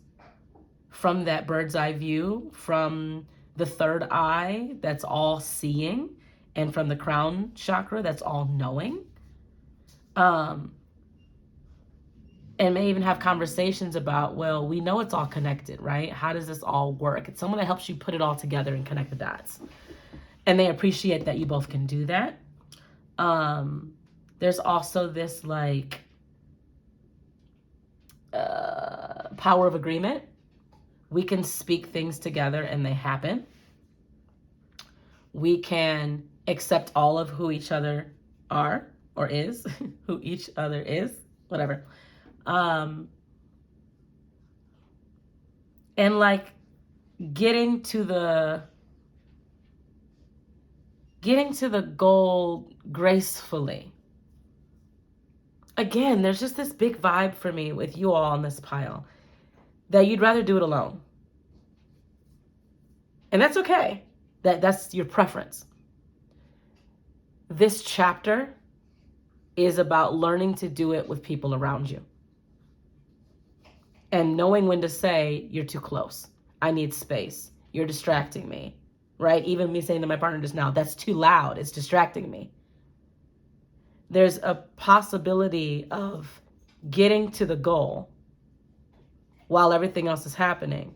from that bird's eye view, from the third eye that's all seeing, and from the crown chakra that's all knowing. And may even have conversations about, well, we know it's all connected, right? How does this all work? It's someone that helps you put it all together and connect the dots. And they appreciate that you both can do that. There's also this power of agreement. We can speak things together and they happen. We can accept all of who each other are or is, who each other is, whatever. And getting to the goal gracefully. Again, there's just this big vibe for me with you all on this pile that you'd rather do it alone. And that's okay. That's your preference. This chapter is about learning to do it with people around you. And knowing when to say, you're too close. I need space. You're distracting me, right? Even me saying to my partner just now, that's too loud. It's distracting me. There's a possibility of getting to the goal while everything else is happening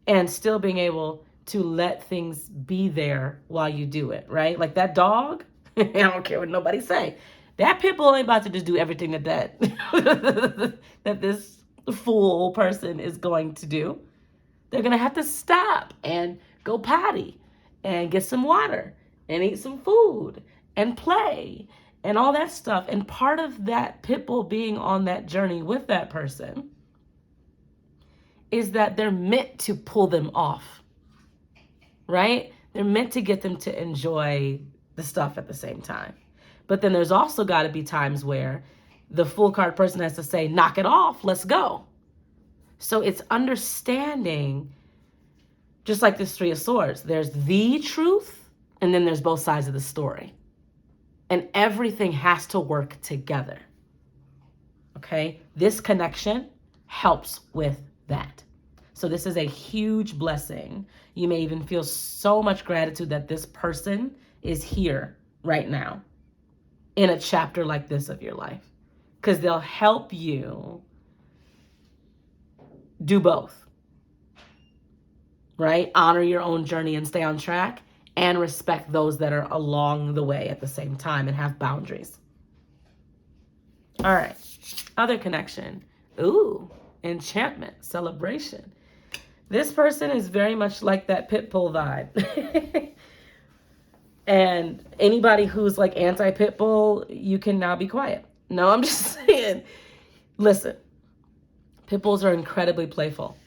and still being able to let things be there while you do it, right? Like that dog, I don't care what nobody say. That pit bull ain't about to just do everything that this fool person is going to do. They're going to have to stop and go potty and get some water and eat some food and play and all that stuff. And part of that pit bull being on that journey with that person is that they're meant to pull them off, right? They're meant to get them to enjoy the stuff at the same time. But then there's also got to be times where the full card person has to say, knock it off, let's go. So it's understanding, just like this Three of Swords, there's the truth, and then there's both sides of the story. And everything has to work together. Okay? This connection helps with that. So this is a huge blessing. You may even feel so much gratitude that this person is here right now in a chapter like this of your life, because they'll help you do both, right? Honor your own journey and stay on track, and respect those that are along the way at the same time and have boundaries. All right. Other connection. Ooh, enchantment, celebration. This person is very much like that pit bull vibe. And anybody who's like anti-pit bull, you can now be quiet. No, I'm just saying. Listen, pit bulls are incredibly playful.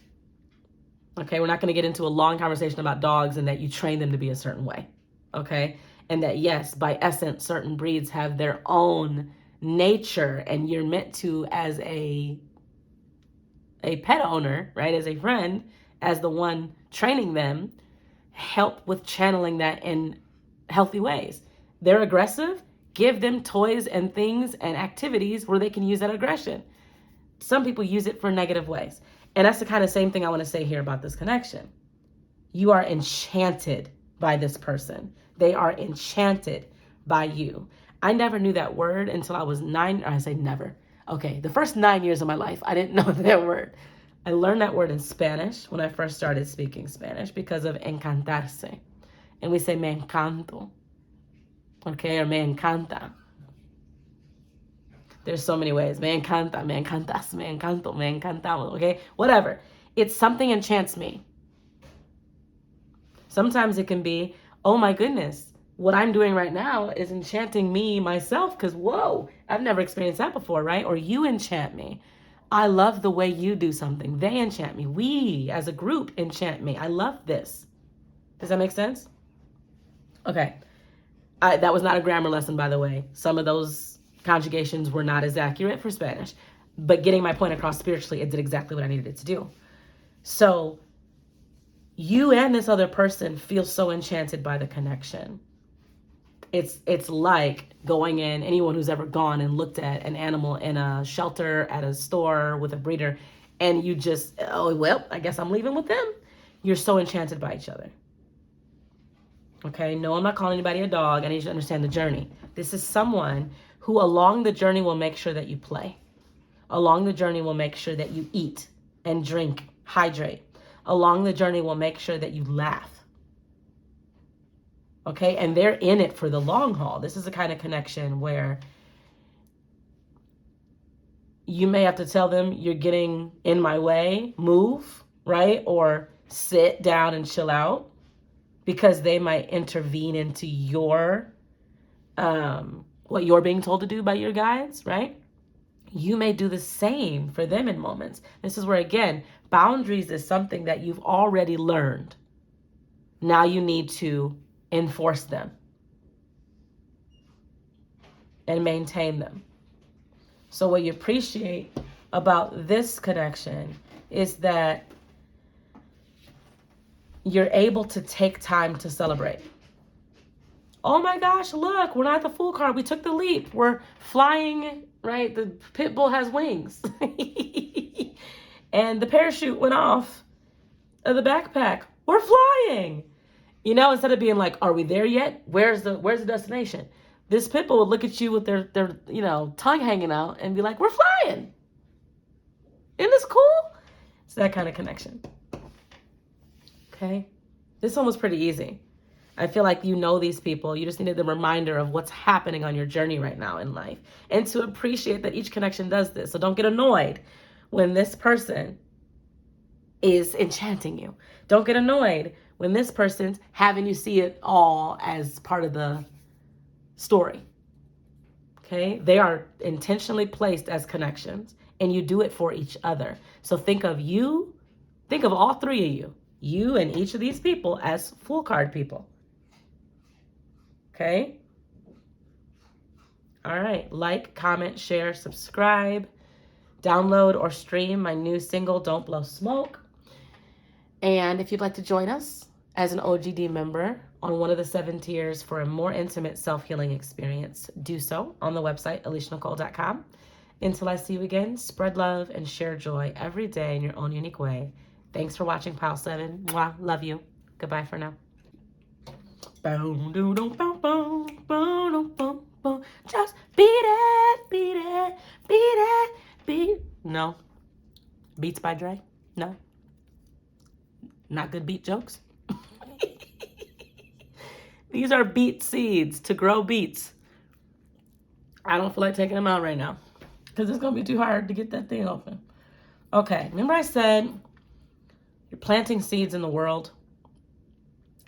Okay, we're not going to get into a long conversation about dogs and that you train them to be a certain way. Okay, and that yes, by essence, certain breeds have their own nature, and you're meant to, as a pet owner, right, as a friend, as the one training them, help with channeling that in healthy ways. They're aggressive, give them toys and things and activities where they can use that aggression. Some people use it for negative ways. And that's the kind of same thing I want to say here about this connection. You are enchanted by this person. They are enchanted by you. I never knew that word until I was 9. I say never. Okay, the first 9 years of my life, I didn't know that word. I learned that word in Spanish when I first started speaking Spanish because of encantarse. And we say me encanto. Okay, or me encanta. There's so many ways. Me encanta, me encantas, me encanto, me encantamos, okay? Whatever. It's something enchants me. Sometimes it can be, oh my goodness, what I'm doing right now is enchanting me myself because, whoa, I've never experienced that before, right? Or you enchant me. I love the way you do something. They enchant me. We, as a group, enchant me. I love this. Does that make sense? Okay. That was not a grammar lesson, by the way. Some of those conjugations were not as accurate for Spanish, but getting my point across spiritually, it did exactly what I needed it to do. So you and this other person feel so enchanted by the connection. It's like going in, anyone who's ever gone and looked at an animal in a shelter, at a store with a breeder, and you just, oh, well, I guess I'm leaving with them. You're so enchanted by each other. Okay, no, I'm not calling anybody a dog. I need you to understand the journey. This is someone who along the journey will make sure that you play. Along the journey will make sure that you eat and drink, hydrate. Along the journey will make sure that you laugh. Okay, and they're in it for the long haul. This is the kind of connection where you may have to tell them you're getting in my way, move, right? Or sit down and chill out because they might intervene into your, what you're being told to do by your guides, right? You may do the same for them in moments. This is where, again, boundaries is something that you've already learned. Now you need to enforce them and maintain them. So what you appreciate about this connection is that you're able to take time to celebrate. Oh my gosh, look, we're not the fool card. We took the leap. We're flying, right? The pit bull has wings. And the parachute went off of the backpack. We're flying. You know, instead of being like, are we there yet? Where's the destination? This pit bull would look at you with their tongue hanging out and be like, we're flying. Isn't this cool? It's that kind of connection. Okay? This one was pretty easy. I feel like you know these people. You just needed the reminder of what's happening on your journey right now in life. And to appreciate that each connection does this. So don't get annoyed when this person is enchanting you. Don't get annoyed when this person's having you see it all as part of the story. Okay? They are intentionally placed as connections, and you do it for each other. So think of all three of you and each of these people as full card people. Okay? All right. Like, comment, share, subscribe, download or stream my new single, Don't Blow Smoke. And if you'd like to join us as an OGD member on one of the 7 tiers for a more intimate self-healing experience, do so on the website, AliciaNicole.com. Until I see you again, spread love and share joy every day in your own unique way. Thanks for watching Pile 7. Mwah. Love you. Goodbye for now. Just beat it, beat it, beat it, beat. No. Beats by Dre? No. Not good beat jokes? These are beet seeds to grow beets. I don't feel like taking them out right now. because it's going to be too hard to get that thing open. Okay, remember I said you're planting seeds in the world,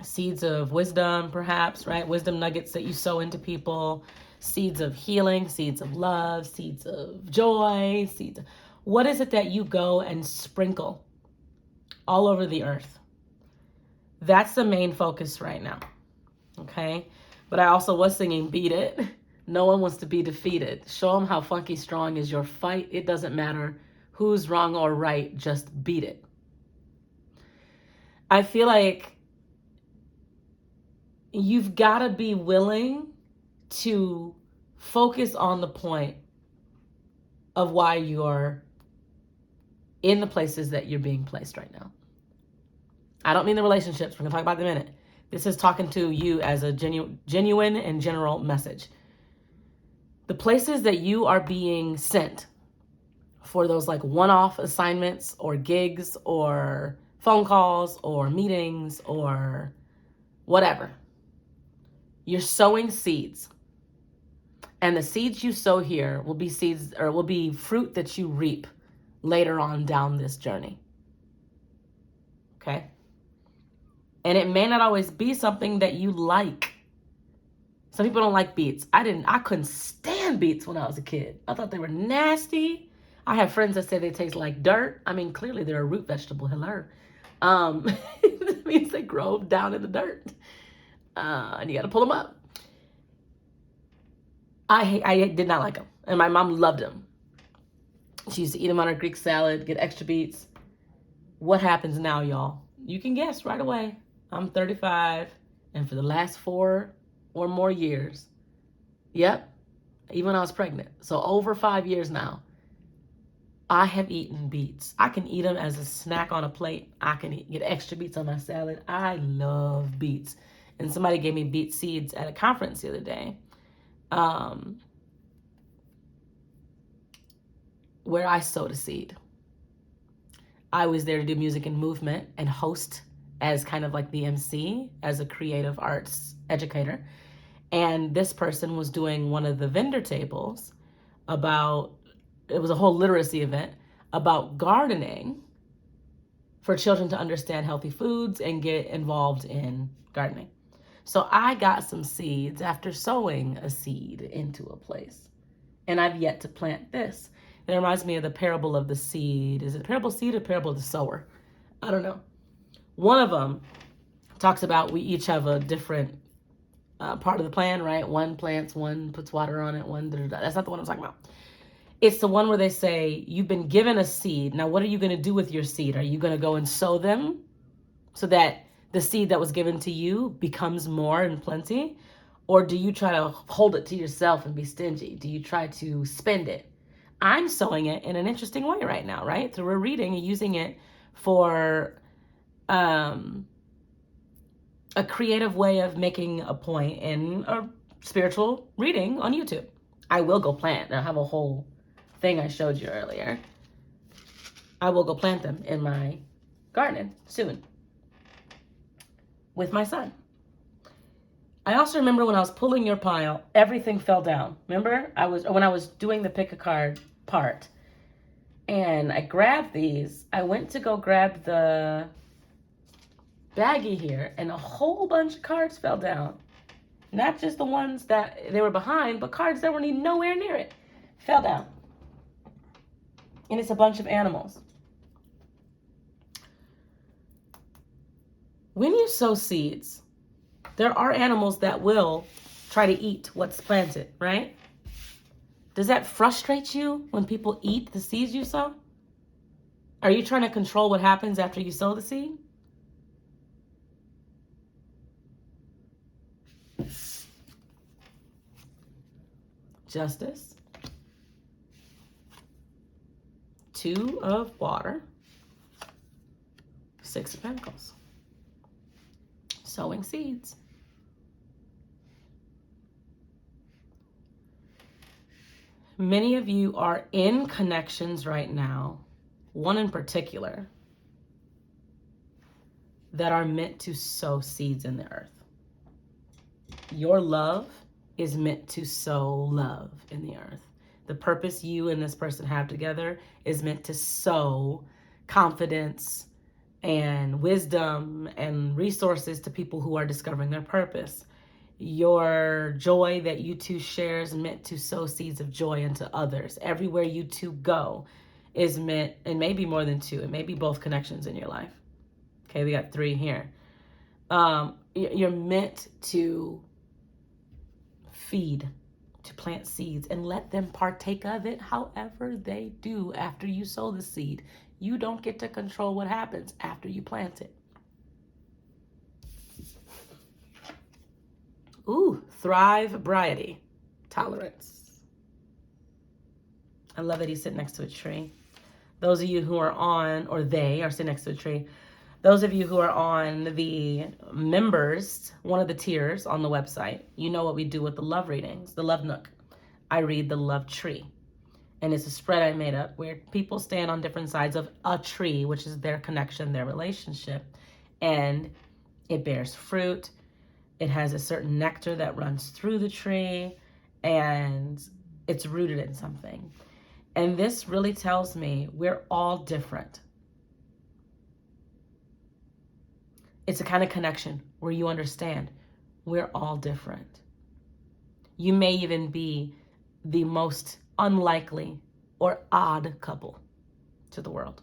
seeds of wisdom, perhaps, right? Wisdom nuggets that you sow into people, seeds of healing, seeds of love, seeds of joy, seeds. What is it that you go and sprinkle all over the earth? That's the main focus right now, okay? But I also was singing Beat It. No one wants to be defeated. Show them how funky strong is your fight. It doesn't matter who's wrong or right, just beat it. I feel like you've got to be willing to focus on the point of why you're in the places that you're being placed right now. I don't mean the relationships. We're going to talk about in a minute. This is talking to you as a genuine and general message. The places that you are being sent for those like one-off assignments or gigs or phone calls or meetings or whatever. You're sowing seeds. And the seeds you sow here will be seeds or will be fruit that you reap later on down this journey. Okay? And it may not always be something that you like. Some people don't like beets. I couldn't stand beets when I was a kid. I thought they were nasty. I have friends that say they taste like dirt. I mean, clearly they're a root vegetable. Hello. That means they grow down in the dirt. And you got to pull them up. I did not like them. And my mom loved them. She used to eat them on her Greek salad, get extra beets. What happens now, y'all? You can guess right away. I'm 35, and for the last 4 or more years, yep, even when I was pregnant, so over 5 years now, I have eaten beets. I can eat them as a snack on a plate. I can get extra beets on my salad. I love beets. And somebody gave me beet seeds at a conference the other day, where I sowed a seed. I was there to do music and movement and host as kind of like the MC, as a creative arts educator. And this person was doing one of the vendor tables about, it was a whole literacy event about gardening for children to understand healthy foods and get involved in gardening. So I got some seeds after sowing a seed into a place. And I've yet to plant this. It reminds me of the parable of the seed. Is it parable seed or parable of the sower? I don't know. One of them talks about we each have a different part of the plan, right? One plants, one puts water on it, one da-da-da. That's not the one I'm talking about. It's the one where they say, you've been given a seed. Now, what are you going to do with your seed? Are you going to go and sow them so that the seed that was given to you becomes more in plenty? Or do you try to hold it to yourself and be stingy? Do you try to spend it? I'm sowing it in an interesting way right now, right? Through a reading and using it for a creative way of making a point in a spiritual reading on YouTube. I will go plant. I have a whole thing I showed you earlier. I will go plant them in my garden soon with my son. I also remember when I was pulling your pile, everything fell down. Remember? When I was doing the pick a card part, and I grabbed these. I went to go grab the baggie here, and a whole bunch of cards fell down. Not just the ones that they were behind, but cards that weren't even nowhere near it fell down. And it's a bunch of animals. When you sow seeds, there are animals that will try to eat what's planted, right? Does that frustrate you when people eat the seeds you sow? Are you trying to control what happens after you sow the seed? Justice. 2 of water. 6 of pentacles. Sowing seeds. Many of you are in connections right now, one in particular, that are meant to sow seeds in the earth. Your love is meant to sow love in the earth. The purpose you and this person have together is meant to sow confidence and wisdom and resources to people who are discovering their purpose. Your joy that you two share is meant to sow seeds of joy into others. Everywhere you two go is meant, and maybe more than two, it may be both connections in your life. Okay, we got 3 here. You're meant to feed, to plant seeds and let them partake of it however they do after you sow the seed. You don't get to control what happens after you plant it. Ooh, thrive-briety, tolerance. I love that he's sitting next to a tree. Those of you who are on, or they are sitting next to a tree. Those of you who are on the members, one of the tiers on the website, you know what we do with the love readings, the love nook. I read the love tree. And it's a spread I made up where people stand on different sides of a tree, which is their connection, their relationship. And it bears fruit. It has a certain nectar that runs through the tree. And it's rooted in something. And this really tells me we're all different. It's a kind of connection where you understand we're all different. You may even be the most unlikely or odd couple to the world.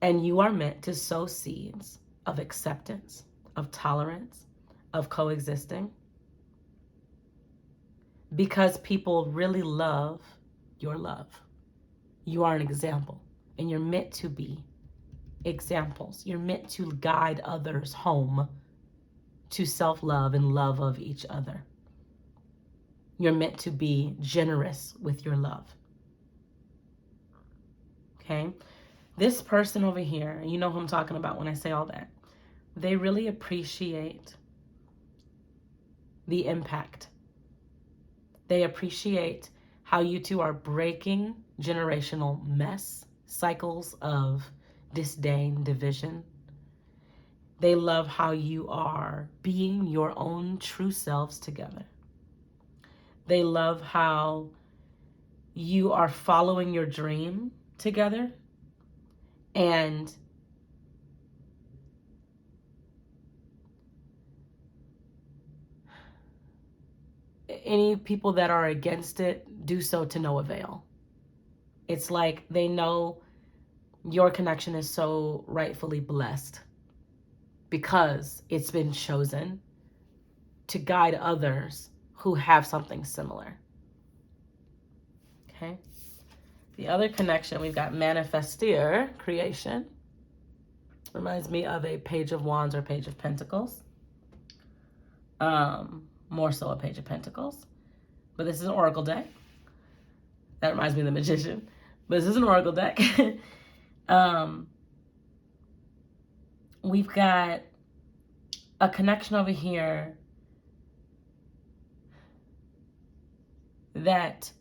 And you are meant to sow seeds of acceptance, of tolerance, of coexisting, because people really love your love. You are an example, and you're meant to be examples. You're meant to guide others home to self-love and love of each other. You're meant to be generous with your love. Okay? This person over here, you know who I'm talking about when I say all that, they really appreciate the impact. They appreciate how you two are breaking generational mess, cycles of disdain, division. They love how you are being your own true selves together. They love how you are following your dream together. And any people that are against it do so to no avail. It's like they know your connection is so rightfully blessed because it's been chosen to guide others who have something similar. Okay. The other connection, we've got manifesteur, creation. Reminds me of a Page of Wands or Page of Pentacles. More so a Page of Pentacles. But this is an Oracle deck. That reminds me of the Magician. But this is an Oracle deck. We've got a connection over here that,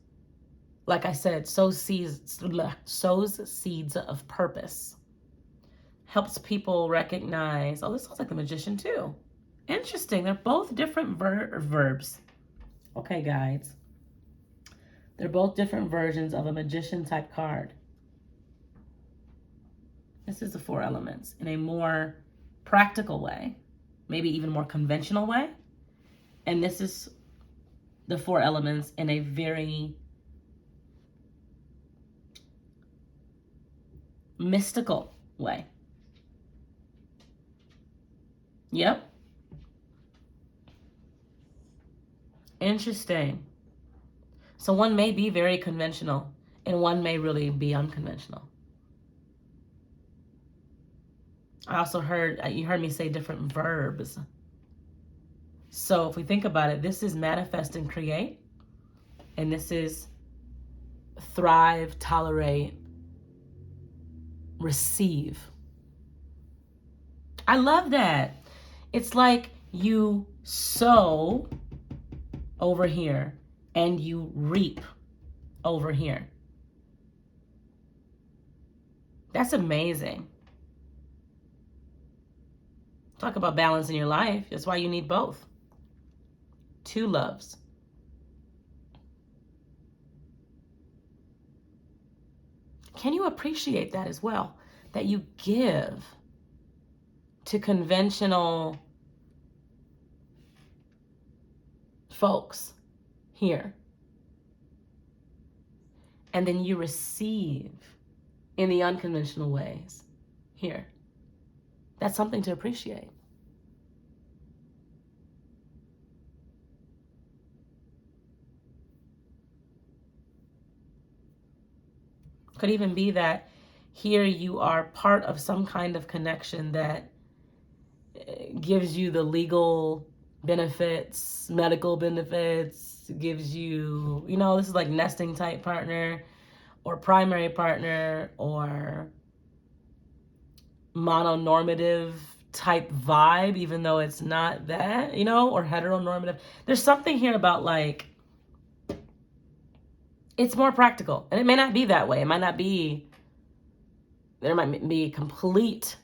like I said, sows seeds of purpose. Helps people recognize, oh, this sounds like the Magician too. Interesting. They're both different verbs. Okay, guys. They're both different versions of a Magician type card. This is the 4 elements in a more practical way, maybe even more conventional way. And this is the 4 elements in a very mystical way. Yep. Interesting. So one may be very conventional and one may really be unconventional. I also heard, you heard me say different verbs. So if we think about it, this is manifest and create. And this is thrive, tolerate, receive. I love that. It's like you sow over here and you reap over here. That's amazing. Talk about balance in your life. That's why you need both. 2 loves. Can you appreciate that as well? That you give to conventional folks here, and then you receive in the unconventional ways here. That's something to appreciate. Could even be that here you are part of some kind of connection that gives you the legal benefits, medical benefits, gives you, you know, this is like nesting type partner or primary partner or mononormative type vibe, even though it's not that, you know, or heteronormative. There's something here about like, it's more practical. And it may not be that way. It might not be, there might be complete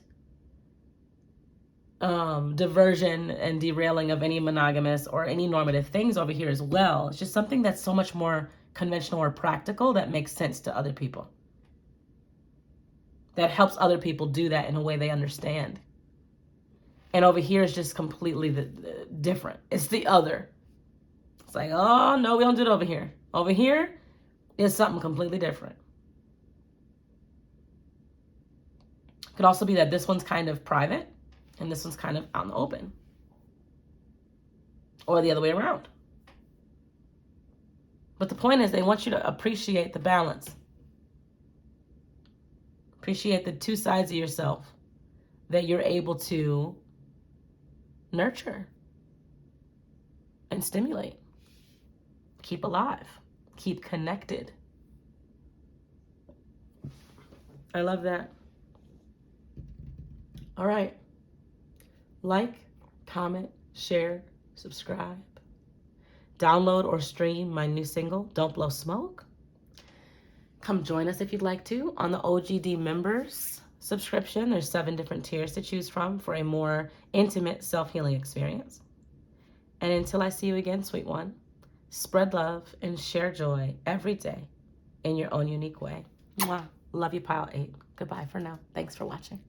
diversion and derailing of any monogamous or any normative things over here as well. It's just something that's so much more conventional or practical that makes sense to other people. That helps other people do that in a way they understand. And over here is just completely different. It's the other. It's like, oh, no, we don't do it over here. Over here is something completely different. Could also be that this one's kind of private and this one's kind of out in the open. Or the other way around. But the point is they want you to appreciate the balance. Appreciate the two sides of yourself that you're able to nurture and stimulate. Keep alive. Keep connected. I love that. All right. Like, comment, share, subscribe. Download or stream my new single, Don't Blow Smoke. Come join us if you'd like to on the OGD members subscription. There's 7 different tiers to choose from for a more intimate self-healing experience. And until I see you again, sweet one, spread love and share joy every day in your own unique way. Mwah. Love you, Pile 8. Goodbye for now. Thanks for watching.